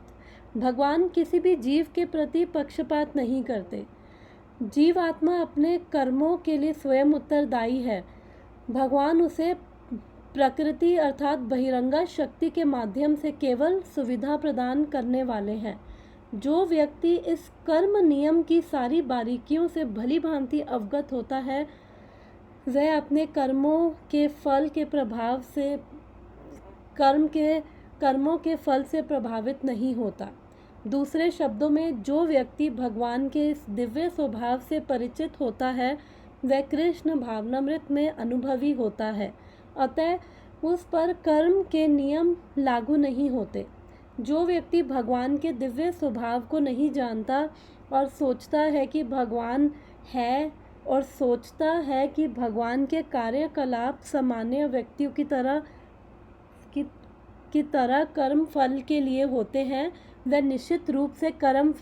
भगवान किसी भी जीव के प्रति पक्षपात नहीं करते। जीव आत्मा अपने कर्मों के लिए स्वयं उत्तरदायी है। भगवान उसे प्रकृति अर्थात बहिरंगा शक्ति के माध्यम से केवल सुविधा प्रदान करने वाले हैं। जो व्यक्ति इस कर्म नियम की सारी बारीकियों से भली भांति अवगत होता है, वह अपने कर्मों के फल से प्रभावित नहीं होता। दूसरे शब्दों में, जो व्यक्ति भगवान के इस दिव्य स्वभाव से परिचित होता है, वह कृष्ण भावनामृत में अनुभवी होता है, अतः उस पर कर्म के नियम लागू नहीं होते। जो व्यक्ति भगवान के दिव्य स्वभाव को नहीं जानता और सोचता है कि भगवान है और सोचता है कि भगवान के कार्यकलाप सामान्य व्यक्तियों की तरह कर्म फल के लिए होते हैं, वह निश्चित रूप से कर्म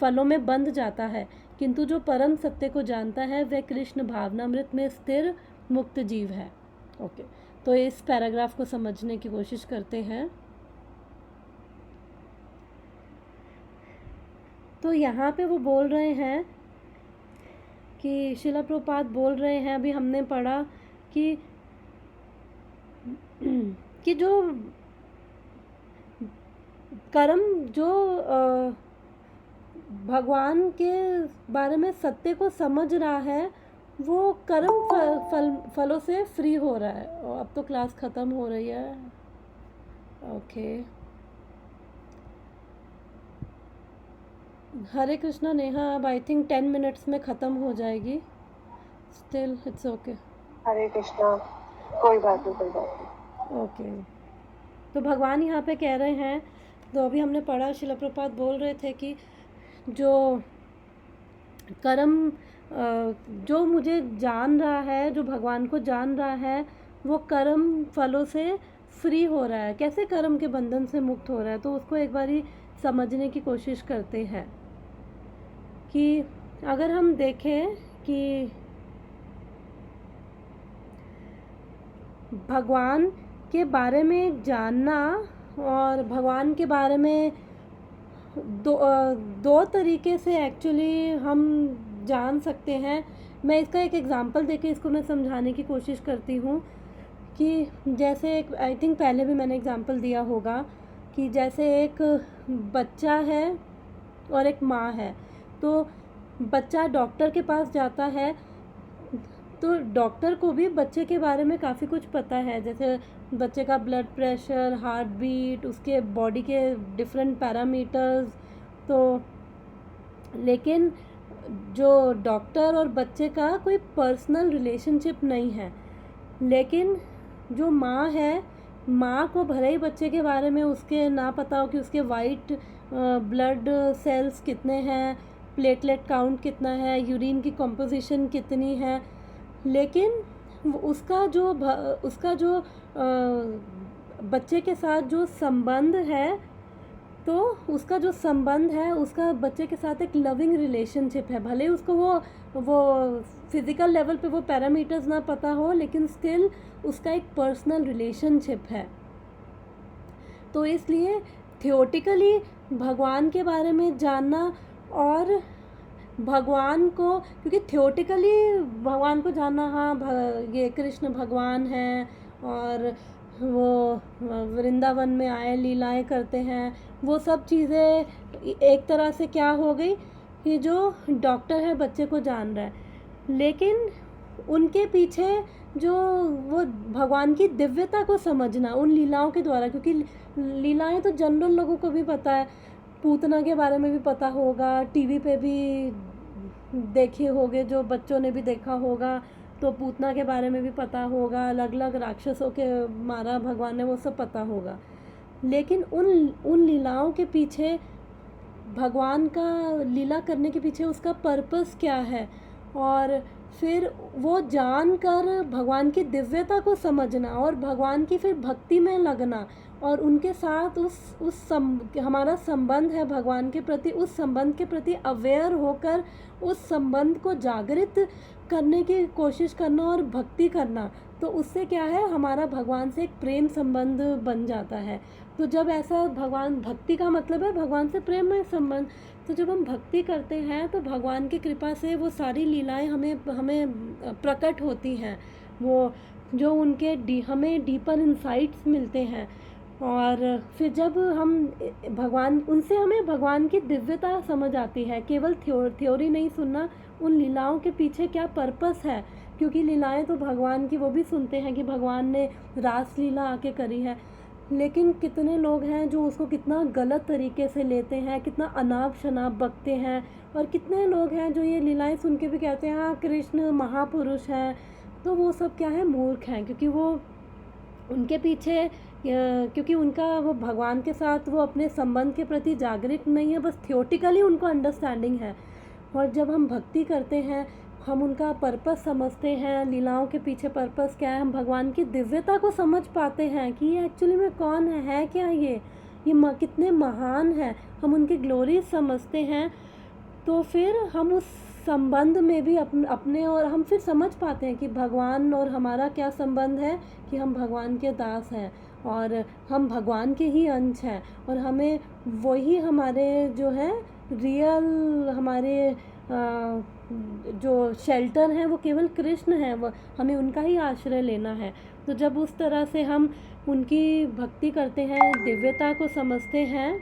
फलों में बंध जाता है। किंतु जो परम सत्य को जानता है, वह कृष्ण भावनामृत में स्थिर मुक्त जीव है। ओके, तो इस पैराग्राफ को समझने की कोशिश करते हैं। तो यहाँ पे वो बोल रहे हैं कि शिला प्रभुपाद बोल रहे हैं, अभी हमने पढ़ा कि जो कर्म जो भगवान के बारे में सत्य को समझ रहा है, वो कर्म फलों से फ्री हो रहा है। और अब तो क्लास ख़त्म हो रही है। ओके, हरे कृष्णा नेहा, अब आई थिंक 10 मिनट्स में ख़त्म हो जाएगी। Still it's okay. Hare Krishna, कोई बात नहीं। ओके, तो भगवान यहाँ पे कह रहे हैं, तो अभी हमने पढ़ा, शिला प्रभुपाद बोल रहे थे कि जो कर्म जो मुझे जान रहा है, जो भगवान को जान रहा है, वो कर्म फलों से फ्री हो रहा है। कैसे कर्म के बंधन से मुक्त हो रहा है, तो उसको एक बारी समझने की कोशिश करते हैं कि अगर हम देखें कि भगवान के बारे में जानना और भगवान के बारे में दो तरीके से एक्चुअली हम जान सकते हैं। मैं इसका एक एग्जांपल देके इसको मैं समझाने की कोशिश करती हूँ कि जैसे एक, आई थिंक पहले भी मैंने एग्जांपल दिया होगा कि जैसे एक बच्चा है और एक माँ है, तो बच्चा डॉक्टर के पास जाता है, तो डॉक्टर को भी बच्चे के बारे में काफ़ी कुछ पता है, जैसे बच्चे का ब्लड प्रेशर, हार्ट बीट, उसके बॉडी के डिफरेंट पैरामीटर्स। तो लेकिन जो डॉक्टर और बच्चे का कोई पर्सनल रिलेशनशिप नहीं है। लेकिन जो माँ है, माँ को भले ही बच्चे के बारे में उसके ना पता हो कि उसके वाइट ब्लड सेल्स कितने हैं, प्लेटलेट काउंट कितना है, यूरिन की कंपोजिशन कितनी है, लेकिन उसका जो बच्चे के साथ जो संबंध है, तो उसका जो संबंध है, उसका बच्चे के साथ एक लविंग रिलेशनशिप है। भले उसको वो फिज़िकल लेवल पे वो पैरामीटर्स ना पता हो, लेकिन स्टिल उसका एक पर्सनल रिलेशनशिप है। तो इसलिए थियोटिकली भगवान के बारे में जानना और भगवान को, क्योंकि थियोटिकली भगवान को जानना, हाँ ये कृष्ण भगवान हैं और वो वृंदावन में आए लीलाएं करते हैं, वो सब चीज़ें एक तरह से क्या हो गई कि जो डॉक्टर है बच्चे को जान रहा है, लेकिन उनके पीछे जो वो भगवान की दिव्यता को समझना उन लीलाओं के द्वारा, क्योंकि लीलाएं तो जनरल लोगों को भी पता है, पूतना के बारे में भी पता होगा, टीवी पे भी देखे होंगे, जो बच्चों ने भी देखा होगा तो पूतना के बारे में भी पता होगा, अलग अलग राक्षसों के मारा भगवान ने, वो सब पता होगा। लेकिन उन लीलाओं के पीछे, भगवान का लीला करने के पीछे उसका पर्पस क्या है, और फिर वो जानकर भगवान की दिव्यता को समझना और भगवान की फिर भक्ति में लगना, और उनके साथ हमारा संबंध है भगवान के प्रति, उस संबंध के प्रति अवेयर होकर उस संबंध को जागृत करने की कोशिश करना और भक्ति करना, तो उससे क्या है, हमारा भगवान से एक प्रेम संबंध बन जाता है। तो जब ऐसा भगवान, भक्ति का मतलब है भगवान से प्रेम में संबंध, तो जब हम भक्ति करते हैं तो भगवान की कृपा से वो सारी लीलाएं हमें प्रकट होती हैं, वो जो उनके हमें डीपर इंसाइट्स मिलते हैं, और फिर जब हम भगवान, उनसे हमें भगवान की दिव्यता समझ आती है, केवल थ्योरी नहीं सुनना, उन लीलाओं के पीछे क्या पर्पस है, क्योंकि लीलाएं तो भगवान की, वो भी सुनते हैं कि भगवान ने रास लीला आके करी है, लेकिन कितने लोग हैं जो उसको कितना गलत तरीके से लेते हैं, कितना अनाप शनाप बकते हैं, और कितने लोग हैं जो ये लीलाएं सुन के भी कहते हैं हाँ कृष्ण महापुरुष हैं, तो वो सब क्या है, मूर्ख हैं, क्योंकि वो उनके पीछे, क्योंकि उनका वो भगवान के साथ वो अपने संबंध के प्रति जागृत नहीं है, बस थियोटिकली उनको अंडरस्टैंडिंग है। और जब हम भक्ति करते हैं, हम उनका पर्पस समझते हैं, लीलाओं के पीछे पर्पस क्या है, हम भगवान की दिव्यता को समझ पाते हैं कि ये एक्चुअली में कौन है क्या ये कितने महान है, हम उनकी ग्लोरी समझते हैं, तो फिर हम उस संबंध में भी अपने और हम फिर समझ पाते हैं कि भगवान और हमारा क्या संबंध है, कि हम भगवान के दास हैं और हम भगवान के ही अंश हैं, और हमें वही हमारे जो है रियल हमारे जो शेल्टर हैं वो केवल कृष्ण हैं, वो हमें उनका ही आश्रय लेना है। तो जब उस तरह से हम उनकी भक्ति करते हैं, दिव्यता को समझते हैं,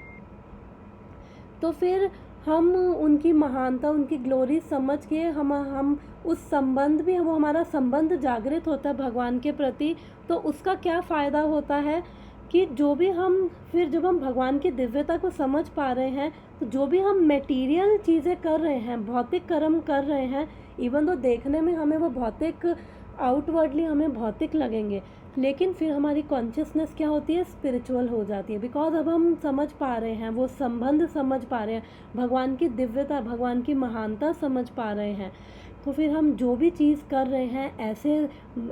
तो फिर हम उनकी महानता, उनकी ग्लोरी समझ के हम उस संबंध भी, वो हमारा संबंध जागृत होता है भगवान के प्रति, तो उसका क्या फ़ायदा होता है कि जो भी हम फिर जब हम भगवान की दिव्यता को समझ पा रहे हैं, तो जो भी हम मटेरियल चीज़ें कर रहे हैं, भौतिक कर्म कर रहे हैं, इवन तो देखने में हमें वो भौतिक, आउटवर्डली हमें भौतिक लगेंगे, लेकिन फिर हमारी कॉन्शियसनेस क्या होती है, स्पिरिचुअल हो जाती है, बिकॉज अब हम समझ पा रहे हैं, वो संबंध समझ पा रहे हैं, भगवान की दिव्यता, भगवान की महानता समझ पा रहे हैं, तो फिर हम जो भी चीज़ कर रहे हैं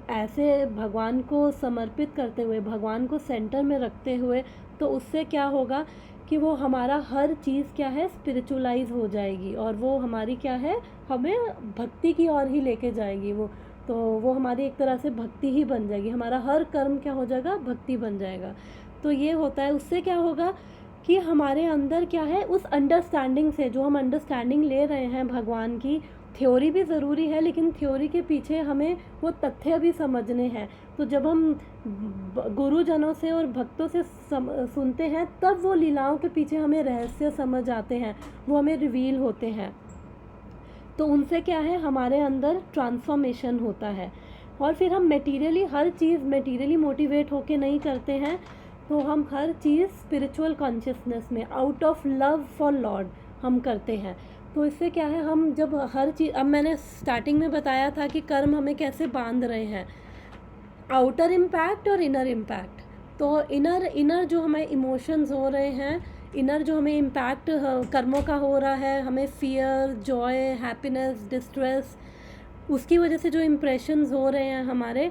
ऐसे भगवान को समर्पित करते हुए, भगवान को सेंटर में रखते हुए, तो उससे क्या होगा कि वो हमारा हर चीज़ क्या है, स्पिरिचुअलाइज हो जाएगी, और वो हमारी क्या है, हमें भक्ति की ओर ही लेके जाएगी, वो हमारी एक तरह से भक्ति ही बन जाएगी, हमारा हर कर्म क्या हो जाएगा, भक्ति बन जाएगा। तो ये होता है, उससे क्या होगा कि हमारे अंदर क्या है, उस अंडरस्टैंडिंग से, जो हम अंडरस्टैंडिंग ले रहे हैं भगवान की, थ्योरी भी ज़रूरी है, लेकिन थ्योरी के पीछे हमें वो तथ्य भी समझने हैं। तो जब हम गुरुजनों से और भक्तों से सुनते हैं, तब वो लीलाओं के पीछे हमें रहस्य समझ आते हैं, वो हमें रिवील होते हैं, तो उनसे क्या है, हमारे अंदर ट्रांसफॉर्मेशन होता है, और फिर हम मटेरियली हर चीज़ मटेरियली मोटिवेट होके नहीं करते हैं, तो हम हर चीज़ स्पिरिचुअल कॉन्शियसनेस में, out of love for Lord हम करते हैं। तो इससे क्या है, हम जब हर चीज़, अब मैंने स्टार्टिंग में बताया था कि कर्म हमें कैसे बांध रहे हैं, आउटर इम्पैक्ट और इनर इम्पैक्ट। तो इनर जो हमें इमोशंस हो रहे हैं, इनर जो हमें इम्पैक्ट कर्मों का हो रहा है, हमें फियर, जॉय, हैप्पीनेस, डिस्ट्रेस, उसकी वजह से जो इम्प्रेशंस हो रहे हैं हमारे,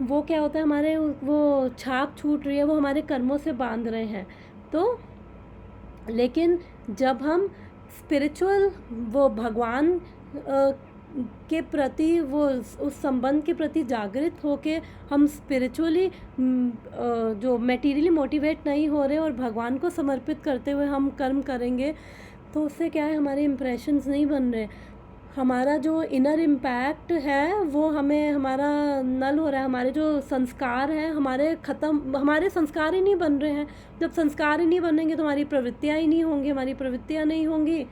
वो क्या होता है, हमारे वो छाप छूट रही है, वो हमारे कर्मों से बांध रहे हैं। तो लेकिन जब हम स्पिरिचुअल, वो भगवान के प्रति, वो उस संबंध के प्रति जागृत होके हम स्पिरिचुअली जो मटेरियली मोटिवेट नहीं हो रहे और भगवान को समर्पित करते हुए हम कर्म करेंगे, तो उससे क्या है, हमारे इम्प्रेशंस नहीं बन रहे, हमारा जो इनर इम्पैक्ट है वो हमें हमारा नल हो रहा है, हमारे जो संस्कार हैं हमारे ख़त्म, हमारे संस्कार ही नहीं बन रहे हैं। जब संस्कार ही नहीं बनेंगे तो हमारी प्रवृत्तियाँ ही नहीं होंगी, हमारी प्रवृत्तियाँ नहीं होंगी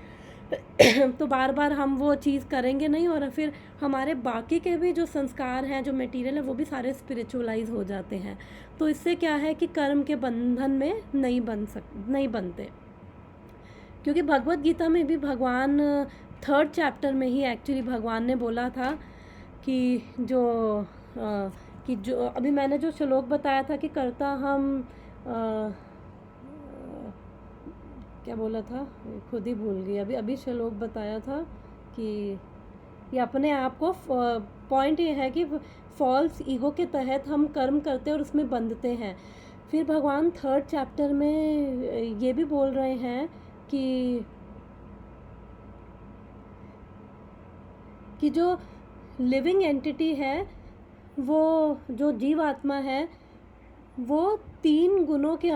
तो बार बार हम वो चीज़ करेंगे नहीं, और फिर हमारे बाकी के भी जो संस्कार हैं, जो मटेरियल है, वो भी सारे स्पिरिचुअलाइज हो जाते हैं। तो इससे क्या है कि कर्म के बंधन में नहीं बनते। क्योंकि भगवत गीता में भी भगवान 3rd चैप्टर में ही एक्चुअली भगवान ने बोला था कि जो अभी मैंने जो श्लोक बताया था कि कर्ता हम क्या बोला था, खुद ही भूल गई। अभी श्लोक बताया था कि ये अपने आप को, पॉइंट ये है कि फॉल्स ईगो के तहत हम कर्म करते हैं और उसमें बंधते हैं। फिर भगवान 3rd चैप्टर में ये भी बोल रहे हैं कि जो लिविंग एंटिटी है, वो जो जीवात्मा है, वो 3 गुणों के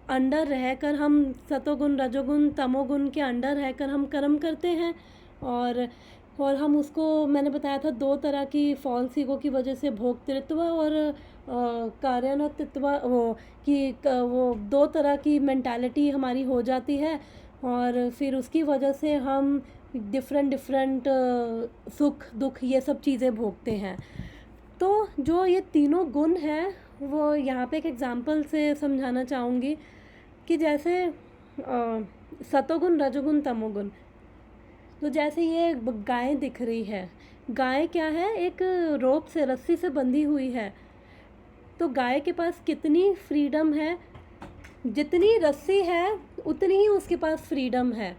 अंडर रहकर, हम सतोगुण रजोगुण तमोगुण के अंडर रहकर हम कर्म करते हैं। और हम उसको, मैंने बताया था 2 तरह की फॉल्स ईगो की वजह से, भोक्तृत्व और कार्यान्वित्व, वो 2 तरह की मेंटालिटी हमारी हो जाती है, और फिर उसकी वजह से हम डिफरेंट सुख दुख ये सब चीज़ें भोगते हैं। तो जो ये तीनों गुण हैं, वो यहाँ पे एक एग्जांपल से समझाना चाहूँगी कि जैसे सतोगुण रजोगुण तमोगुण, तो जैसे ये गाय दिख रही है, गाय क्या है, एक रोप से, रस्सी से बंधी हुई है। तो गाय के पास कितनी फ्रीडम है, जितनी रस्सी है उतनी ही उसके पास फ्रीडम है।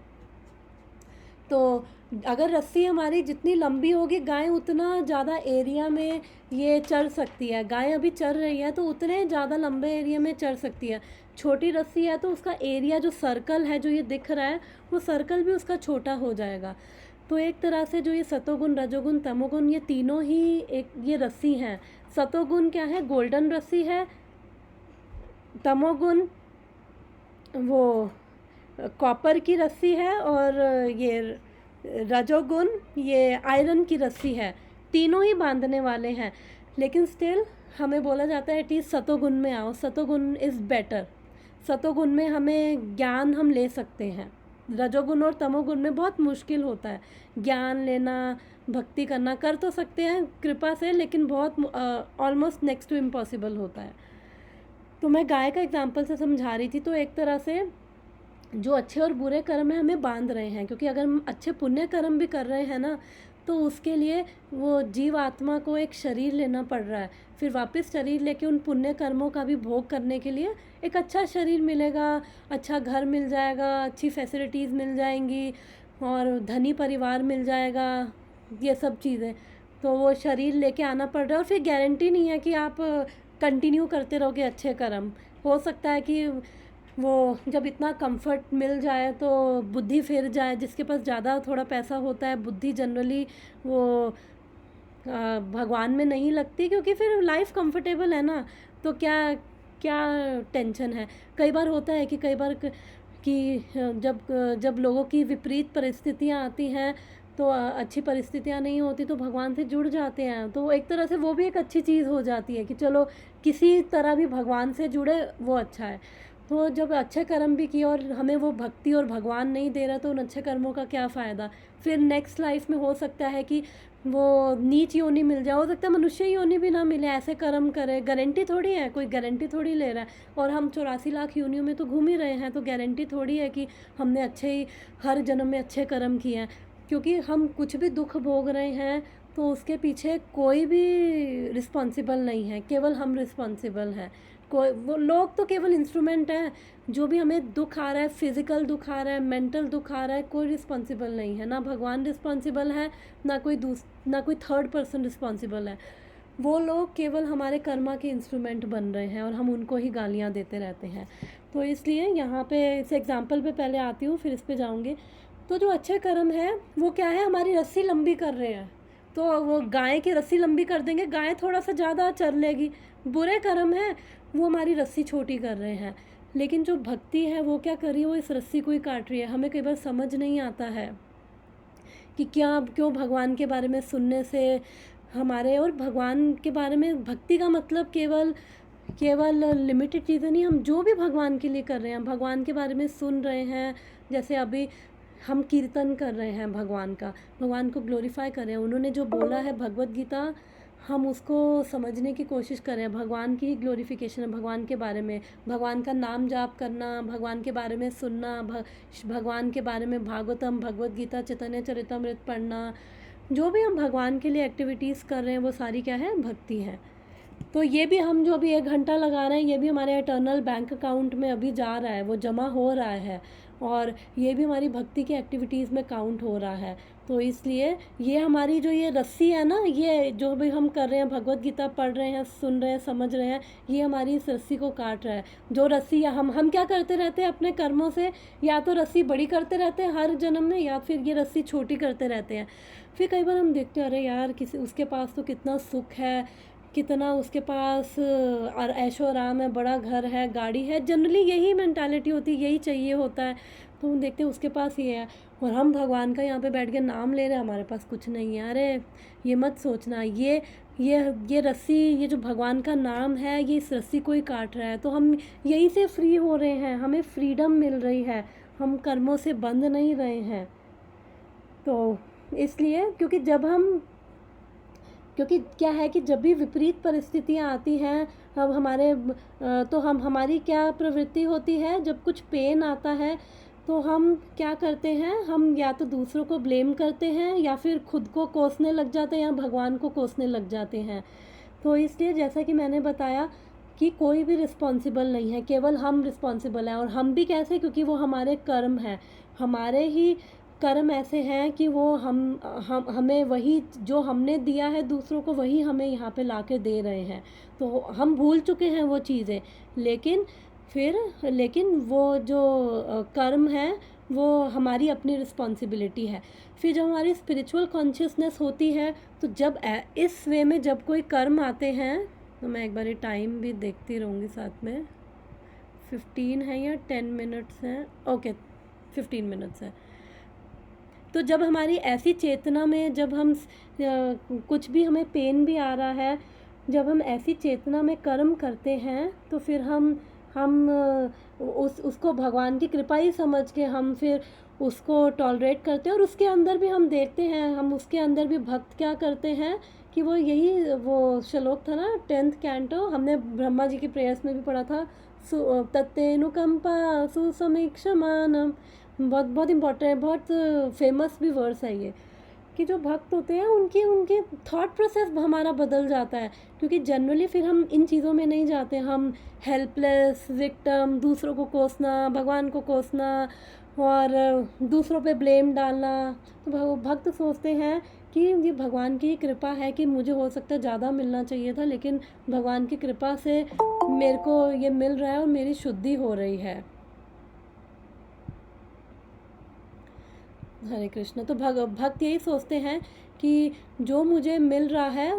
तो अगर रस्सी हमारी जितनी लंबी होगी, गाय उतना ज़्यादा एरिया में ये चल सकती है। गाय अभी चल रही है तो उतने ज़्यादा लंबे एरिया में चल सकती है। छोटी रस्सी है तो उसका एरिया, जो सर्कल है, जो ये दिख रहा है, वो सर्कल भी उसका छोटा हो जाएगा। तो एक तरह से जो ये सतोगुण रजोगुण तमोगुण, ये तीनों ही एक ये रस्सी हैं। सतोगुण क्या है, गोल्डन रस्सी है। तमोगुण वो कॉपर की रस्सी है, और ये रजोगुण ये आयरन की रस्सी है। तीनों ही बांधने वाले हैं, लेकिन स्टिल हमें बोला जाता है एटलीस्ट सतोगुण में आओ, सतोगुण इज़ बेटर। सतोगुण में हमें ज्ञान हम ले सकते हैं। रजोगुण और तमोगुण में बहुत मुश्किल होता है ज्ञान लेना, भक्ति करना। कर तो सकते हैं कृपा से, लेकिन बहुत ऑलमोस्ट नेक्स्ट टू इम्पॉसिबल होता है। तो मैं गाय का एग्जांपल से समझा रही थी। तो एक तरह से जो अच्छे और बुरे कर्म है हमें बांध रहे हैं, क्योंकि अगर हम अच्छे पुण्य कर्म भी कर रहे हैं ना, तो उसके लिए वो जीव आत्मा को एक शरीर लेना पड़ रहा है। फिर वापस शरीर लेके उन पुण्य कर्मों का भी भोग करने के लिए एक अच्छा शरीर मिलेगा, अच्छा घर मिल जाएगा, अच्छी फैसिलिटीज़ मिल जाएंगी, और धनी परिवार मिल जाएगा, ये सब चीज़ें। तो वो शरीर लेके आना पड़ रहा है, और फिर गारंटी नहीं है कि आप कंटिन्यू करते रहोगे अच्छे कर्म। हो सकता है कि वो जब इतना कंफर्ट मिल जाए तो बुद्धि फिर जाए। जिसके पास ज़्यादा थोड़ा पैसा होता है, बुद्धि जनरली वो भगवान में नहीं लगती, क्योंकि फिर लाइफ कंफर्टेबल है ना, तो क्या क्या टेंशन है। कई बार होता है कि जब लोगों की विपरीत परिस्थितियाँ आती हैं, तो अच्छी परिस्थितियाँ नहीं होती, तो भगवान से जुड़ जाते हैं। तो एक तरह से वो भी एक अच्छी चीज़ हो जाती है कि चलो किसी तरह भी भगवान से जुड़े, वो अच्छा है। तो जब अच्छे कर्म भी किए और हमें वो भक्ति और भगवान नहीं दे रहा, तो उन अच्छे कर्मों का क्या फ़ायदा। फिर नेक्स्ट लाइफ में हो सकता है कि वो नीच योनि मिल जाए, हो सकता है मनुष्य योनि भी ना मिले, ऐसे कर्म करे। गारंटी थोड़ी है, कोई गारंटी थोड़ी ले रहा है। और हम 84 लाख योनियों में तो घूम ही रहे हैं, तो गारंटी थोड़ी है कि हमने अच्छे ही हर जन्म में अच्छे कर्म किए हैं। क्योंकि हम कुछ भी दुख भोग रहे हैं, तो उसके पीछे कोई भी रिस्पॉन्सिबल नहीं है, केवल हम रिस्पॉन्सिबल हैं। कोई वो लोग तो केवल इंस्ट्रूमेंट हैं। जो भी हमें दुख आ रहा है, फिज़िकल दुख आ रहा है, मेंटल दुख आ रहा है, कोई रिस्पॉन्सिबल नहीं है। ना भगवान रिस्पॉन्सिबल है, ना कोई थर्ड पर्सन रिस्पॉन्सिबल है। वो लोग केवल हमारे कर्मा के इंस्ट्रूमेंट बन रहे हैं, और हम उनको ही गालियाँ देते रहते हैं। तो इसलिए यहाँ पे इस एग्जाम्पल पे पहले आती हूँ, फिर इस पे जाऊँगी। तो जो अच्छे कर्म है वो क्या है, हमारी रस्सी लंबी कर रहे हैं। तो वो गाय की रस्सी लंबी कर देंगे, गाय थोड़ा सा ज़्यादा चल लेगी। बुरे कर्म है वो हमारी रस्सी छोटी कर रहे हैं। लेकिन जो भक्ति है वो क्या कर रही है, वो इस रस्सी को ही काट रही है। हमें कई बार समझ नहीं आता है कि क्यों भगवान के बारे में सुनने से हमारे, और भगवान के बारे में भक्ति का मतलब केवल केवल लिमिटेड चीज़ें नहीं, हम जो भी भगवान के लिए कर रहे हैं, भगवान के बारे में सुन रहे हैं, जैसे अभी हम कीर्तन कर रहे हैं भगवान का, भगवान को ग्लोरीफाई कर रहे हैं, उन्होंने जो बोला है भगवत गीता, हम उसको समझने की कोशिश कर रहे हैं, भगवान की ही ग्लोरिफिकेशन है, भगवान के बारे में, भगवान का नाम जाप करना, भगवान के बारे में सुनना, भगवान के बारे में भागवतम, भगवत गीता, चैतन्य चरितमृत पढ़ना, जो भी हम भगवान के लिए एक्टिविटीज़ कर रहे हैं वो सारी क्या है, भक्ति है। तो ये भी हम जो अभी 1 घंटा लगा रहे हैं, ये भी हमारे इटर्नल बैंक अकाउंट में अभी जा रहा है, वो जमा हो रहा है, और ये भी हमारी भक्ति की एक्टिविटीज़ में काउंट हो रहा है। तो इसलिए ये हमारी जो ये रस्सी है ना, ये जो भी हम कर रहे हैं, भगवत गीता पढ़ रहे हैं, सुन रहे हैं, समझ रहे हैं, ये हमारी इस रस्सी को काट रहा है। जो रस्सी हम क्या करते रहते हैं अपने कर्मों से, या तो रस्सी बड़ी करते रहते हैं हर जन्म में, या फिर ये रस्सी छोटी करते रहते हैं। फिर कई बार हम देखते हैं, अरे यार किसी उसके पास तो कितना सुख है, कितना उसके पास और ऐशो आराम है, बड़ा घर है, गाड़ी है, जनरली यही मेंटालिटी होती है, यही चाहिए होता है। तो हम देखते हैं उसके पास ये है, और हम भगवान का यहाँ पे बैठ के नाम ले रहे हैं, हमारे पास कुछ नहीं है। अरे ये मत सोचना, ये रस्सी, ये जो भगवान का नाम है, ये इस रस्सी को ही काट रहा है। तो हम यहीं से फ्री हो रहे हैं, हमें फ्रीडम मिल रही है, हम कर्मों से बंध नहीं रहे हैं। तो इसलिए क्योंकि क्या है कि जब भी विपरीत परिस्थितियाँ आती हैं, अब हमारी क्या प्रवृत्ति होती है, जब कुछ पेन आता है तो हम क्या करते हैं, हम या तो दूसरों को ब्लेम करते हैं, या फिर खुद को कोसने लग जाते हैं, या भगवान को कोसने लग जाते हैं। तो इसलिए जैसा कि मैंने बताया कि कोई भी रिस्पॉन्सिबल नहीं है, केवल हम रिस्पॉन्सिबल हैं। और हम भी कैसे, क्योंकि वो हमारे कर्म हैं, हमारे ही कर्म ऐसे हैं कि वो हमें वही जो हमने दिया है दूसरों को, वही हमें यहाँ पे ला के दे रहे हैं। तो हम भूल चुके हैं वो चीज़ें, लेकिन वो जो कर्म है वो हमारी अपनी रिस्पॉन्सिबिलिटी है। फिर जब हमारी स्पिरिचुअल कॉन्शियसनेस होती है, तो जब इस वे में जब कोई कर्म आते हैं, तो मैं एक बार टाइम भी देखती रहूँगी साथ में, 15 है या 10 मिनट्स हैं, ओके 15 मिनट्स है। तो जब हमारी ऐसी चेतना में, जब हम कुछ भी हमें पेन भी आ रहा है, जब हम ऐसी चेतना में कर्म करते हैं, तो फिर हम उसको भगवान की कृपा ही समझ के हम फिर उसको टॉलरेट करते हैं। और उसके अंदर भी हम देखते हैं, हम उसके अंदर भी भक्त क्या करते हैं कि वो श्लोक था ना 10th कैंटो, हमने ब्रह्मा जी की प्रेयर्स में भी पढ़ा था, तत्तेनुकंपा सुसमीक्षमानम, बहुत इम्पोर्टेंट है, बहुत फेमस भी वर्स है ये, कि जो भक्त होते हैं उनके थॉट प्रोसेस हमारा बदल जाता है। क्योंकि जनरली फिर हम इन चीज़ों में नहीं जाते, हम हेल्पलेस विक्टिम, दूसरों को कोसना, भगवान को कोसना, और दूसरों पे ब्लेम डालना। तो भक्त सोचते हैं कि ये भगवान की कृपा है कि मुझे हो सकता है ज़्यादा मिलना चाहिए था, लेकिन भगवान की कृपा से मेरे को ये मिल रहा है और मेरी शुद्धि हो रही है। हरे कृष्ण। तो भक्त यही सोचते हैं कि जो मुझे मिल रहा है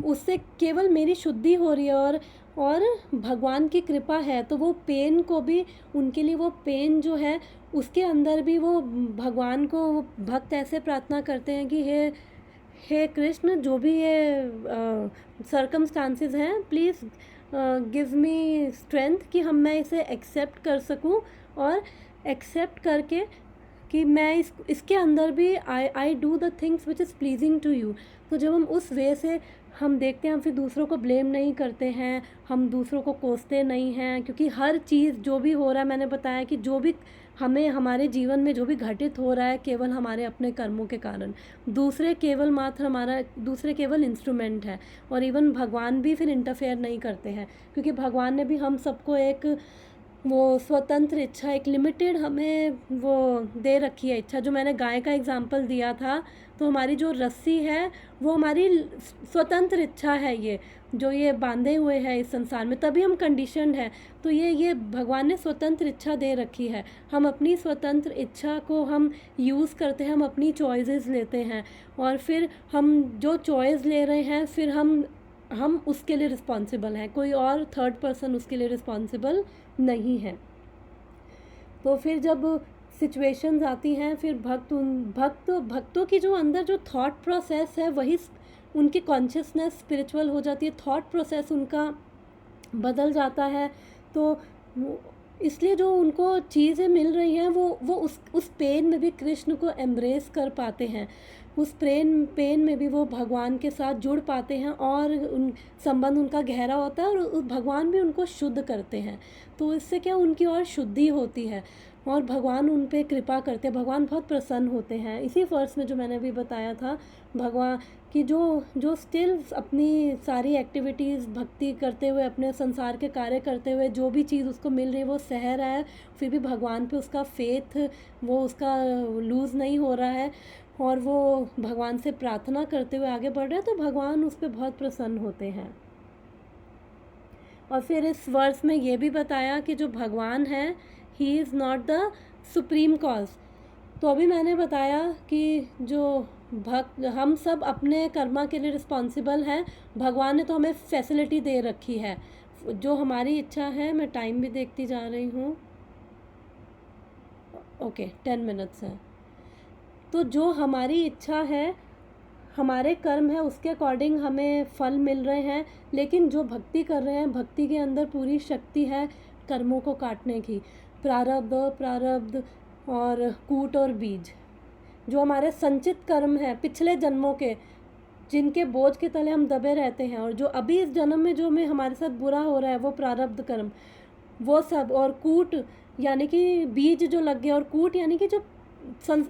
उससे केवल मेरी शुद्धि हो रही है, और भगवान की कृपा है। तो वो पेन को भी, उनके लिए वो पेन जो है उसके अंदर भी वो भगवान को, भक्त ऐसे प्रार्थना करते हैं कि हे कृष्ण, जो भी ये सर्कमस्टांसेस हैं, प्लीज़ गिव मी स्ट्रेंथ कि मैं इसे एक्सेप्ट कर सकूं, और एक्सेप्ट करके कि मैं इसके अंदर भी I do the things which is pleasing to you. तो जब हम उस वे से हम देखते हैं, हम फिर दूसरों को ब्लेम नहीं करते हैं, हम दूसरों को कोसते नहीं हैं, क्योंकि हर चीज़ जो भी हो रहा है, मैंने बताया कि जो भी हमें हमारे जीवन में जो भी घटित हो रहा है, केवल हमारे अपने कर्मों के कारण, दूसरे केवल इंस्ट्रूमेंट है। और इवन भगवान भी फिर इंटरफेयर नहीं करते हैं, क्योंकि भगवान ने भी हम सबको एक वो स्वतंत्र इच्छा, एक लिमिटेड हमें वो दे रखी है इच्छा। जो मैंने गाय का एग्जाम्पल दिया था, तो हमारी जो रस्सी है वो हमारी स्वतंत्र इच्छा है, ये बांधे हुए है इस संसार में, तभी हम कंडीशनड है। तो ये भगवान ने स्वतंत्र इच्छा दे रखी है, हम अपनी स्वतंत्र इच्छा को हम यूज़ करते हैं, हम अपनी चॉइसेस लेते हैं, और फिर हम जो चॉइस ले रहे हैं, फिर हम उसके लिए रिस्पॉन्सिबल हैं, कोई और थर्ड पर्सन उसके लिए रिस्पॉन्सिबल नहीं है। तो फिर जब सिचुएशंस आती हैं, फिर भक्तों की जो अंदर जो थॉट प्रोसेस है वही उनकी कॉन्शियसनेस स्पिरिचुअल हो जाती है, थॉट प्रोसेस उनका बदल जाता है। तो इसलिए जो उनको चीज़ें मिल रही हैं वो उस पेन में भी कृष्ण को एम्ब्रेस कर पाते हैं, उस पेन में भी वो भगवान के साथ जुड़ पाते हैं और उन संबंध उनका गहरा होता है और भगवान भी उनको शुद्ध करते हैं। तो इससे क्या उनकी और शुद्धि होती है और भगवान उन पे कृपा करते हैं, भगवान बहुत प्रसन्न होते हैं। इसी वर्ष में जो मैंने अभी बताया था, भगवान की जो स्टिल अपनी सारी एक्टिविटीज़ भक्ति करते हुए, अपने संसार के कार्य करते हुए जो भी चीज़ उसको मिल रही है वो सह रहा है, फिर भी भगवान पे उसका फेथ वो उसका लूज़ नहीं हो रहा है और वो भगवान से प्रार्थना करते हुए आगे बढ़ रहा है, तो भगवान उस पर बहुत प्रसन्न होते हैं। और फिर इस वर्ष में ये भी बताया कि जो भगवान है, he is not the supreme cause. तो अभी मैंने बताया कि जो हम सब अपने कर्मा के लिए रिस्पॉन्सिबल हैं, भगवान ने तो हमें फैसिलिटी दे रखी है, जो हमारी इच्छा है। मैं टाइम भी देखती जा रही हूँ, ओके 10 मिनट्स है। तो जो हमारी इच्छा है, हमारे कर्म है, उसके अकॉर्डिंग हमें फल मिल रहे हैं। लेकिन जो भक्ति कर रहे हैं, भक्ति के अंदर पूरी शक्ति है कर्मों को काटने की, प्रारब्ध और कूट और बीज। जो हमारे संचित कर्म है पिछले जन्मों के, जिनके बोझ के तले हम दबे रहते हैं, और जो अभी इस जन्म में जो हमें हमारे साथ बुरा हो रहा है, वो प्रारब्ध कर्म, वो सब, और कूट यानी कि बीज जो लग गए, और कूट यानी कि जो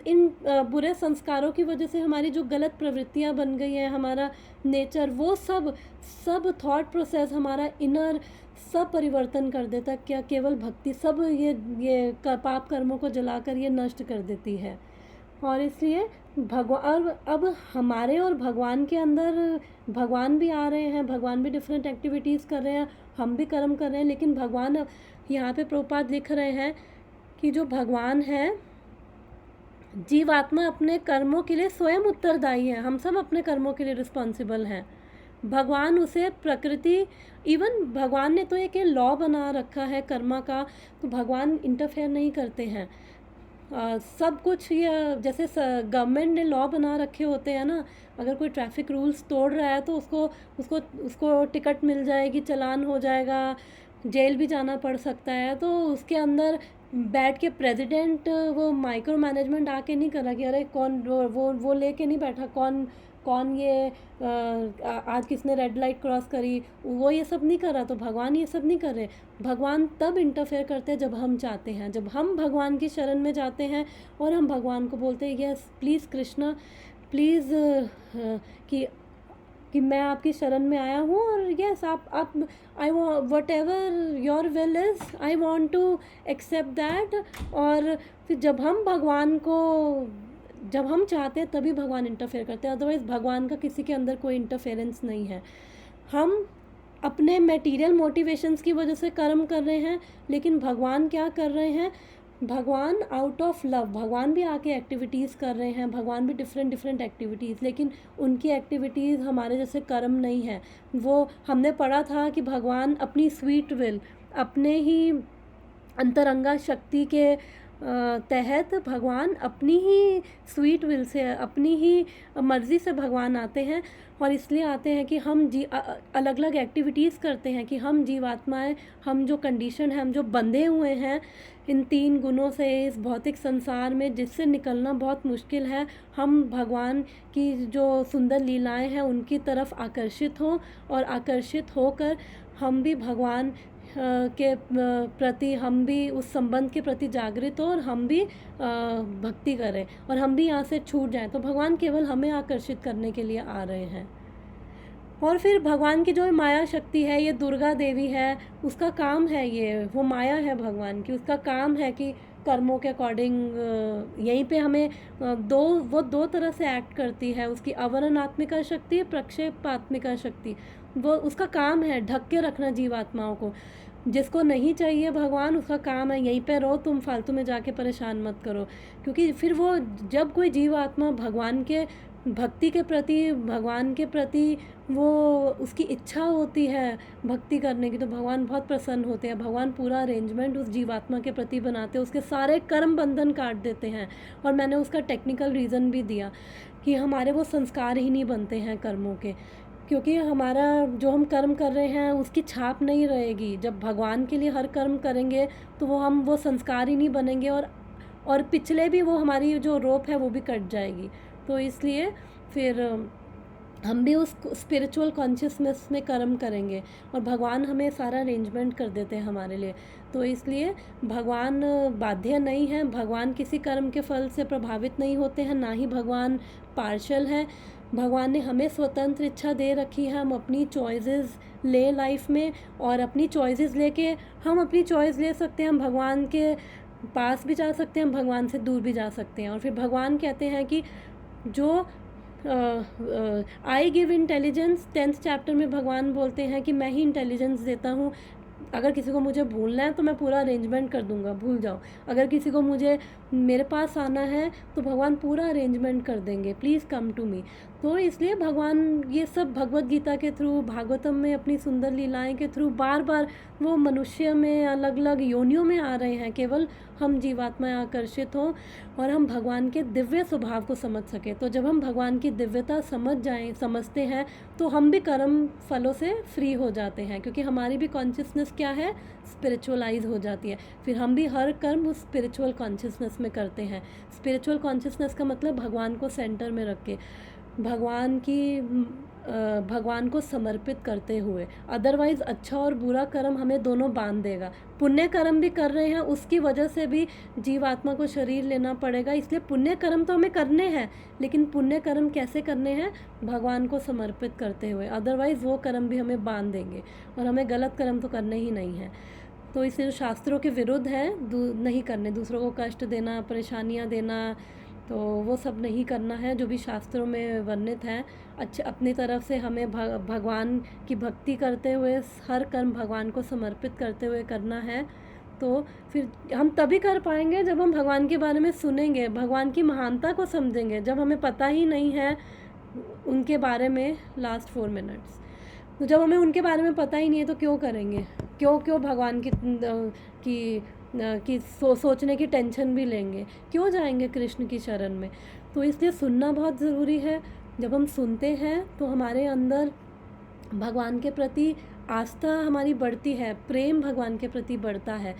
इन बुरे संस्कारों की वजह से हमारी जो गलत प्रवृत्तियां बन गई हैं, हमारा नेचर, वो सब थॉट प्रोसेस, हमारा इनर सब परिवर्तन कर देता। क्या केवल भक्ति सब ये पाप कर्मों को जलाकर ये नष्ट कर देती है। और इसलिए भगवान, अब हमारे और भगवान के अंदर भगवान भी आ रहे हैं, भगवान भी डिफरेंट एक्टिविटीज़ कर रहे हैं, हम भी कर्म कर रहे हैं। लेकिन भगवान यहाँ पे प्रभुपाद लिख रहे हैं कि जो भगवान है, जीवात्मा अपने कर्मों के लिए स्वयं उत्तरदायी है। हम सब अपने कर्मों के लिए रिस्पॉन्सिबल हैं। भगवान उसे प्रकृति, इवन भगवान ने तो एक लॉ बना रखा है कर्मा का, तो भगवान इंटरफेयर नहीं करते हैं। सब कुछ ये जैसे गवर्नमेंट ने लॉ बना रखे होते हैं ना, अगर कोई ट्रैफिक रूल्स तोड़ रहा है तो उसको टिकट मिल जाएगी, चालान हो जाएगा, जेल भी जाना पड़ सकता है। तो उसके अंदर बैठ के प्रेसिडेंट वो माइक्रो मैनेजमेंट आके नहीं करा कि अरे कौन वो लेके नहीं बैठा, कौन ये आज किसने रेड लाइट क्रॉस करी, वो ये सब नहीं कर रहा। तो भगवान ये सब नहीं कर रहे। भगवान तब इंटरफेयर करते हैं जब हम चाहते हैं, जब हम भगवान की शरण में जाते हैं और हम भगवान को बोलते हैं यस प्लीज़ कृष्णा, प्लीज़ कि मैं आपकी शरण में आया हूँ, और यस आप I whatever your will is, I want to accept that. और फिर जब हम चाहते हैं तभी भगवान इंटरफेयर करते हैं, अदरवाइज़ भगवान का किसी के अंदर कोई इंटरफेरेंस नहीं है। हम अपने मटेरियल मोटिवेशंस की वजह से कर्म कर रहे हैं, लेकिन भगवान क्या कर रहे हैं, भगवान आउट ऑफ लव, भगवान भी आके एक्टिविटीज़ कर रहे हैं, भगवान भी डिफरेंट एक्टिविटीज़, लेकिन उनकी एक्टिविटीज़ हमारे जैसे कर्म नहीं है। वो हमने पढ़ा था कि भगवान अपनी स्वीट विल, अपने ही अंतरंगा शक्ति के तहत भगवान अपनी ही स्वीट विल से, अपनी ही मर्ज़ी से भगवान आते हैं। और इसलिए आते हैं कि हम अलग अलग एक्टिविटीज़ करते हैं, कि हम जीवात्माएं, हम जो कंडीशन है, हम जो बंधे हुए हैं इन 3 गुणों से इस भौतिक संसार में, जिससे निकलना बहुत मुश्किल है, हम भगवान की जो सुंदर लीलाएं हैं उनकी तरफ आकर्षित हों, और आकर्षित होकर हम भी भगवान के प्रति, हम भी उस संबंध के प्रति जागृत हो, और हम भी भक्ति करें, और हम भी यहाँ से छूट जाएं। तो भगवान केवल हमें आकर्षित करने के लिए आ रहे हैं। और फिर भगवान की जो माया शक्ति है, ये दुर्गा देवी है, उसका काम है वो माया है भगवान की, उसका काम है कि कर्मों के अकॉर्डिंग यहीं पे हमें वो दो तरह से एक्ट करती है। उसकी अवरणात्मिका शक्ति, प्रक्षेपात्मिका शक्ति, वो उसका काम है ढक के रखना जीवात्माओं को। जिसको नहीं चाहिए भगवान, उसका काम है यहीं पे रहो, तुम फालतू में जाके परेशान मत करो। क्योंकि फिर वो, जब कोई जीवात्मा भगवान के भक्ति के प्रति, भगवान के प्रति वो उसकी इच्छा होती है भक्ति करने की, तो भगवान बहुत प्रसन्न होते हैं। भगवान पूरा अरेंजमेंट उस जीवात्मा के प्रति बनाते हैं, उसके सारे कर्म बंधन काट देते हैं। और मैंने उसका टेक्निकल रीज़न भी दिया कि हमारे वो संस्कार ही नहीं बनते हैं कर्मों के, क्योंकि हमारा जो हम कर्म कर रहे हैं उसकी छाप नहीं रहेगी। जब भगवान के लिए हर कर्म करेंगे तो वो संस्कार ही नहीं बनेंगे, और पिछले भी वो हमारी जो रोप है वो भी कट जाएगी। तो इसलिए फिर हम भी उस स्पिरिचुअल कॉन्शियसनेस में कर्म करेंगे, और भगवान हमें सारा अरेंजमेंट कर देते हैं हमारे लिए। तो इसलिए भगवान बाध्य नहीं है, भगवान किसी कर्म के फल से प्रभावित नहीं होते हैं, ना ही भगवान पार्शल है। भगवान ने हमें स्वतंत्र इच्छा दे रखी है, हम अपनी चॉइसेस ले लाइफ में, और अपनी चॉइसेस लेके हम अपनी चॉइस ले सकते हैं। हम भगवान के पास भी जा सकते हैं, हम भगवान से दूर भी जा सकते हैं। और फिर भगवान कहते हैं कि जो I give intelligence, 10th chapter में भगवान बोलते हैं कि मैं ही इंटेलिजेंस देता हूँ। अगर किसी को मुझे भूलना है तो मैं पूरा अरेंजमेंट कर दूंगा, भूल जाओ। अगर किसी को मुझे मेरे पास आना है तो भगवान पूरा अरेंजमेंट कर देंगे, प्लीज़ कम टू मी। तो इसलिए भगवान ये सब भगवत गीता के थ्रू, भागवतम में अपनी सुंदर लीलाएं के थ्रू बार बार वो मनुष्य में अलग अलग योनियों में आ रहे हैं, केवल हम जीवात्माएं आकर्षित हों और हम भगवान के दिव्य स्वभाव को समझ सकें। तो जब हम भगवान की दिव्यता समझते हैं तो हम भी कर्म फलों से फ्री हो जाते हैं, क्योंकि हमारी भी कॉन्शियसनेस क्या है, स्पिरिचुअलाइज हो जाती है। फिर हम भी हर कर्म उस स्पिरिचुअल कॉन्शियसनेस में करते हैं। स्पिरिचुअल कॉन्शियसनेस का मतलब भगवान को सेंटर में रख के, भगवान को समर्पित करते हुए। अदरवाइज़ अच्छा और बुरा कर्म हमें दोनों बांध देगा। पुण्य कर्म भी कर रहे हैं, उसकी वजह से भी जीवात्मा को शरीर लेना पड़ेगा। इसलिए पुण्य कर्म तो हमें करने हैं, लेकिन पुण्य कर्म कैसे करने हैं, भगवान को समर्पित करते हुए। अदरवाइज़ वो कर्म भी हमें बांध देंगे, और हमें गलत कर्म तो करने ही नहीं है। तो इसलिए जो शास्त्रों के विरुद्ध है, नहीं करने, दूसरों को कष्ट देना, परेशानियाँ देना, तो वो सब नहीं करना है जो भी शास्त्रों में वर्णित है। अच्छा, अपनी तरफ से हमें भगवान की भक्ति करते हुए, हर कर्म भगवान को समर्पित करते हुए करना है। तो फिर हम तभी कर पाएंगे जब हम भगवान के बारे में सुनेंगे, भगवान की महानता को समझेंगे। जब हमें पता ही नहीं है उनके बारे में, लास्ट 4 मिनट्स, तो जब हमें उनके बारे में पता ही नहीं है तो क्यों करेंगे, क्यों भगवान की सोचने की टेंशन भी लेंगे, क्यों जाएंगे कृष्ण की शरण में। तो इसलिए सुनना बहुत ज़रूरी है। जब हम सुनते हैं तो हमारे अंदर भगवान के प्रति आस्था हमारी बढ़ती है, प्रेम भगवान के प्रति बढ़ता है।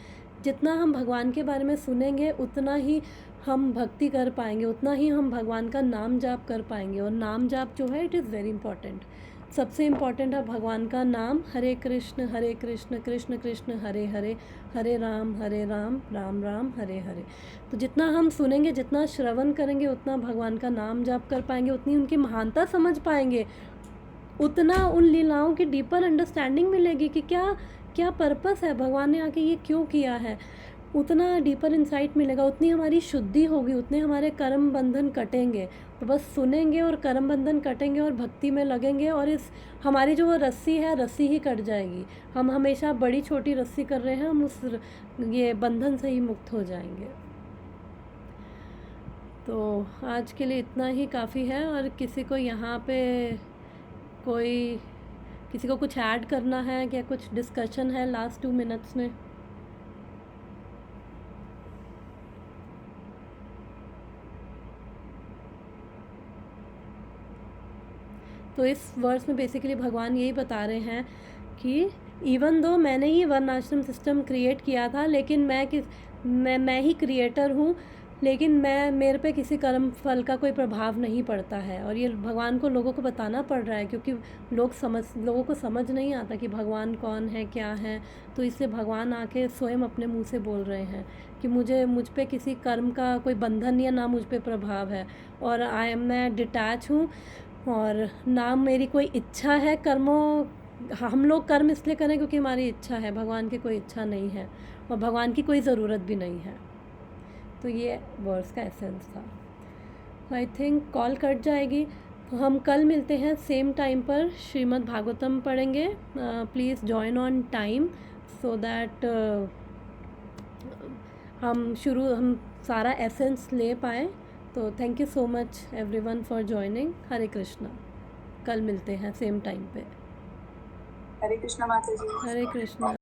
जितना हम भगवान के बारे में सुनेंगे उतना ही हम भक्ति कर पाएंगे, उतना ही हम भगवान का नाम जाप कर पाएंगे। और नाम जाप जो है, इट इज़ वेरी इंपॉर्टेंट। सबसे इम्पॉर्टेंट है भगवान का नाम, हरे कृष्ण कृष्ण कृष्ण हरे हरे, हरे राम राम राम हरे हरे। तो जितना हम सुनेंगे, जितना श्रवण करेंगे, उतना भगवान का नाम जाप कर पाएंगे, उतनी उनकी महानता समझ पाएंगे, उतना उन लीलाओं की डीपर अंडरस्टैंडिंग मिलेगी कि क्या क्या पर्पस है, भगवान ने आके ये क्यों किया है। उतना डीपर इंसाइट मिलेगा, उतनी हमारी शुद्धि होगी, उतने हमारे कर्म बंधन कटेंगे। तो बस सुनेंगे और कर्म बंधन कटेंगे और भक्ति में लगेंगे, और इस हमारी जो रस्सी है, रस्सी ही कट जाएगी। हम हमेशा बड़ी छोटी रस्सी कर रहे हैं, हम उस ये बंधन से ही मुक्त हो जाएंगे। तो आज के लिए इतना ही काफ़ी है। और किसी को यहाँ पे किसी को कुछ ऐड करना है, क्या कुछ डिस्कशन है लास्ट 2 मिनट्स में? तो इस वर्स में बेसिकली भगवान यही बता रहे हैं कि इवन दो मैंने ही वर्ण आश्रम सिस्टम क्रिएट किया था, लेकिन मैं ही क्रिएटर हूँ, लेकिन मेरे पे किसी कर्म फल का कोई प्रभाव नहीं पड़ता है। और ये भगवान को लोगों को बताना पड़ रहा है, क्योंकि लोगों को समझ नहीं आता कि भगवान कौन है, क्या है। तो इसलिए भगवान आके स्वयं अपने मुंह से बोल रहे हैं कि मुझ पे किसी कर्म का कोई बंधन या ना मुझ पे प्रभाव है, और मैं डिटैच हूँ, और ना मेरी कोई इच्छा है कर्मों। हम लोग कर्म इसलिए करें क्योंकि हमारी इच्छा है, भगवान की कोई इच्छा नहीं है, और भगवान की कोई ज़रूरत भी नहीं है। तो ये वर्ड्स का एसेंस था। आई थिंक कॉल कट जाएगी, तो हम कल मिलते हैं सेम टाइम पर, श्रीमद् भागवतम पढ़ेंगे। Please join on time so that हम सारा एसेंस ले पाए। तो thank you so much everyone for joining. Hare Krishna. कल मिलते हैं सेम टाइम पे। हरे कृष्णा माता जी। हरे कृष्णा।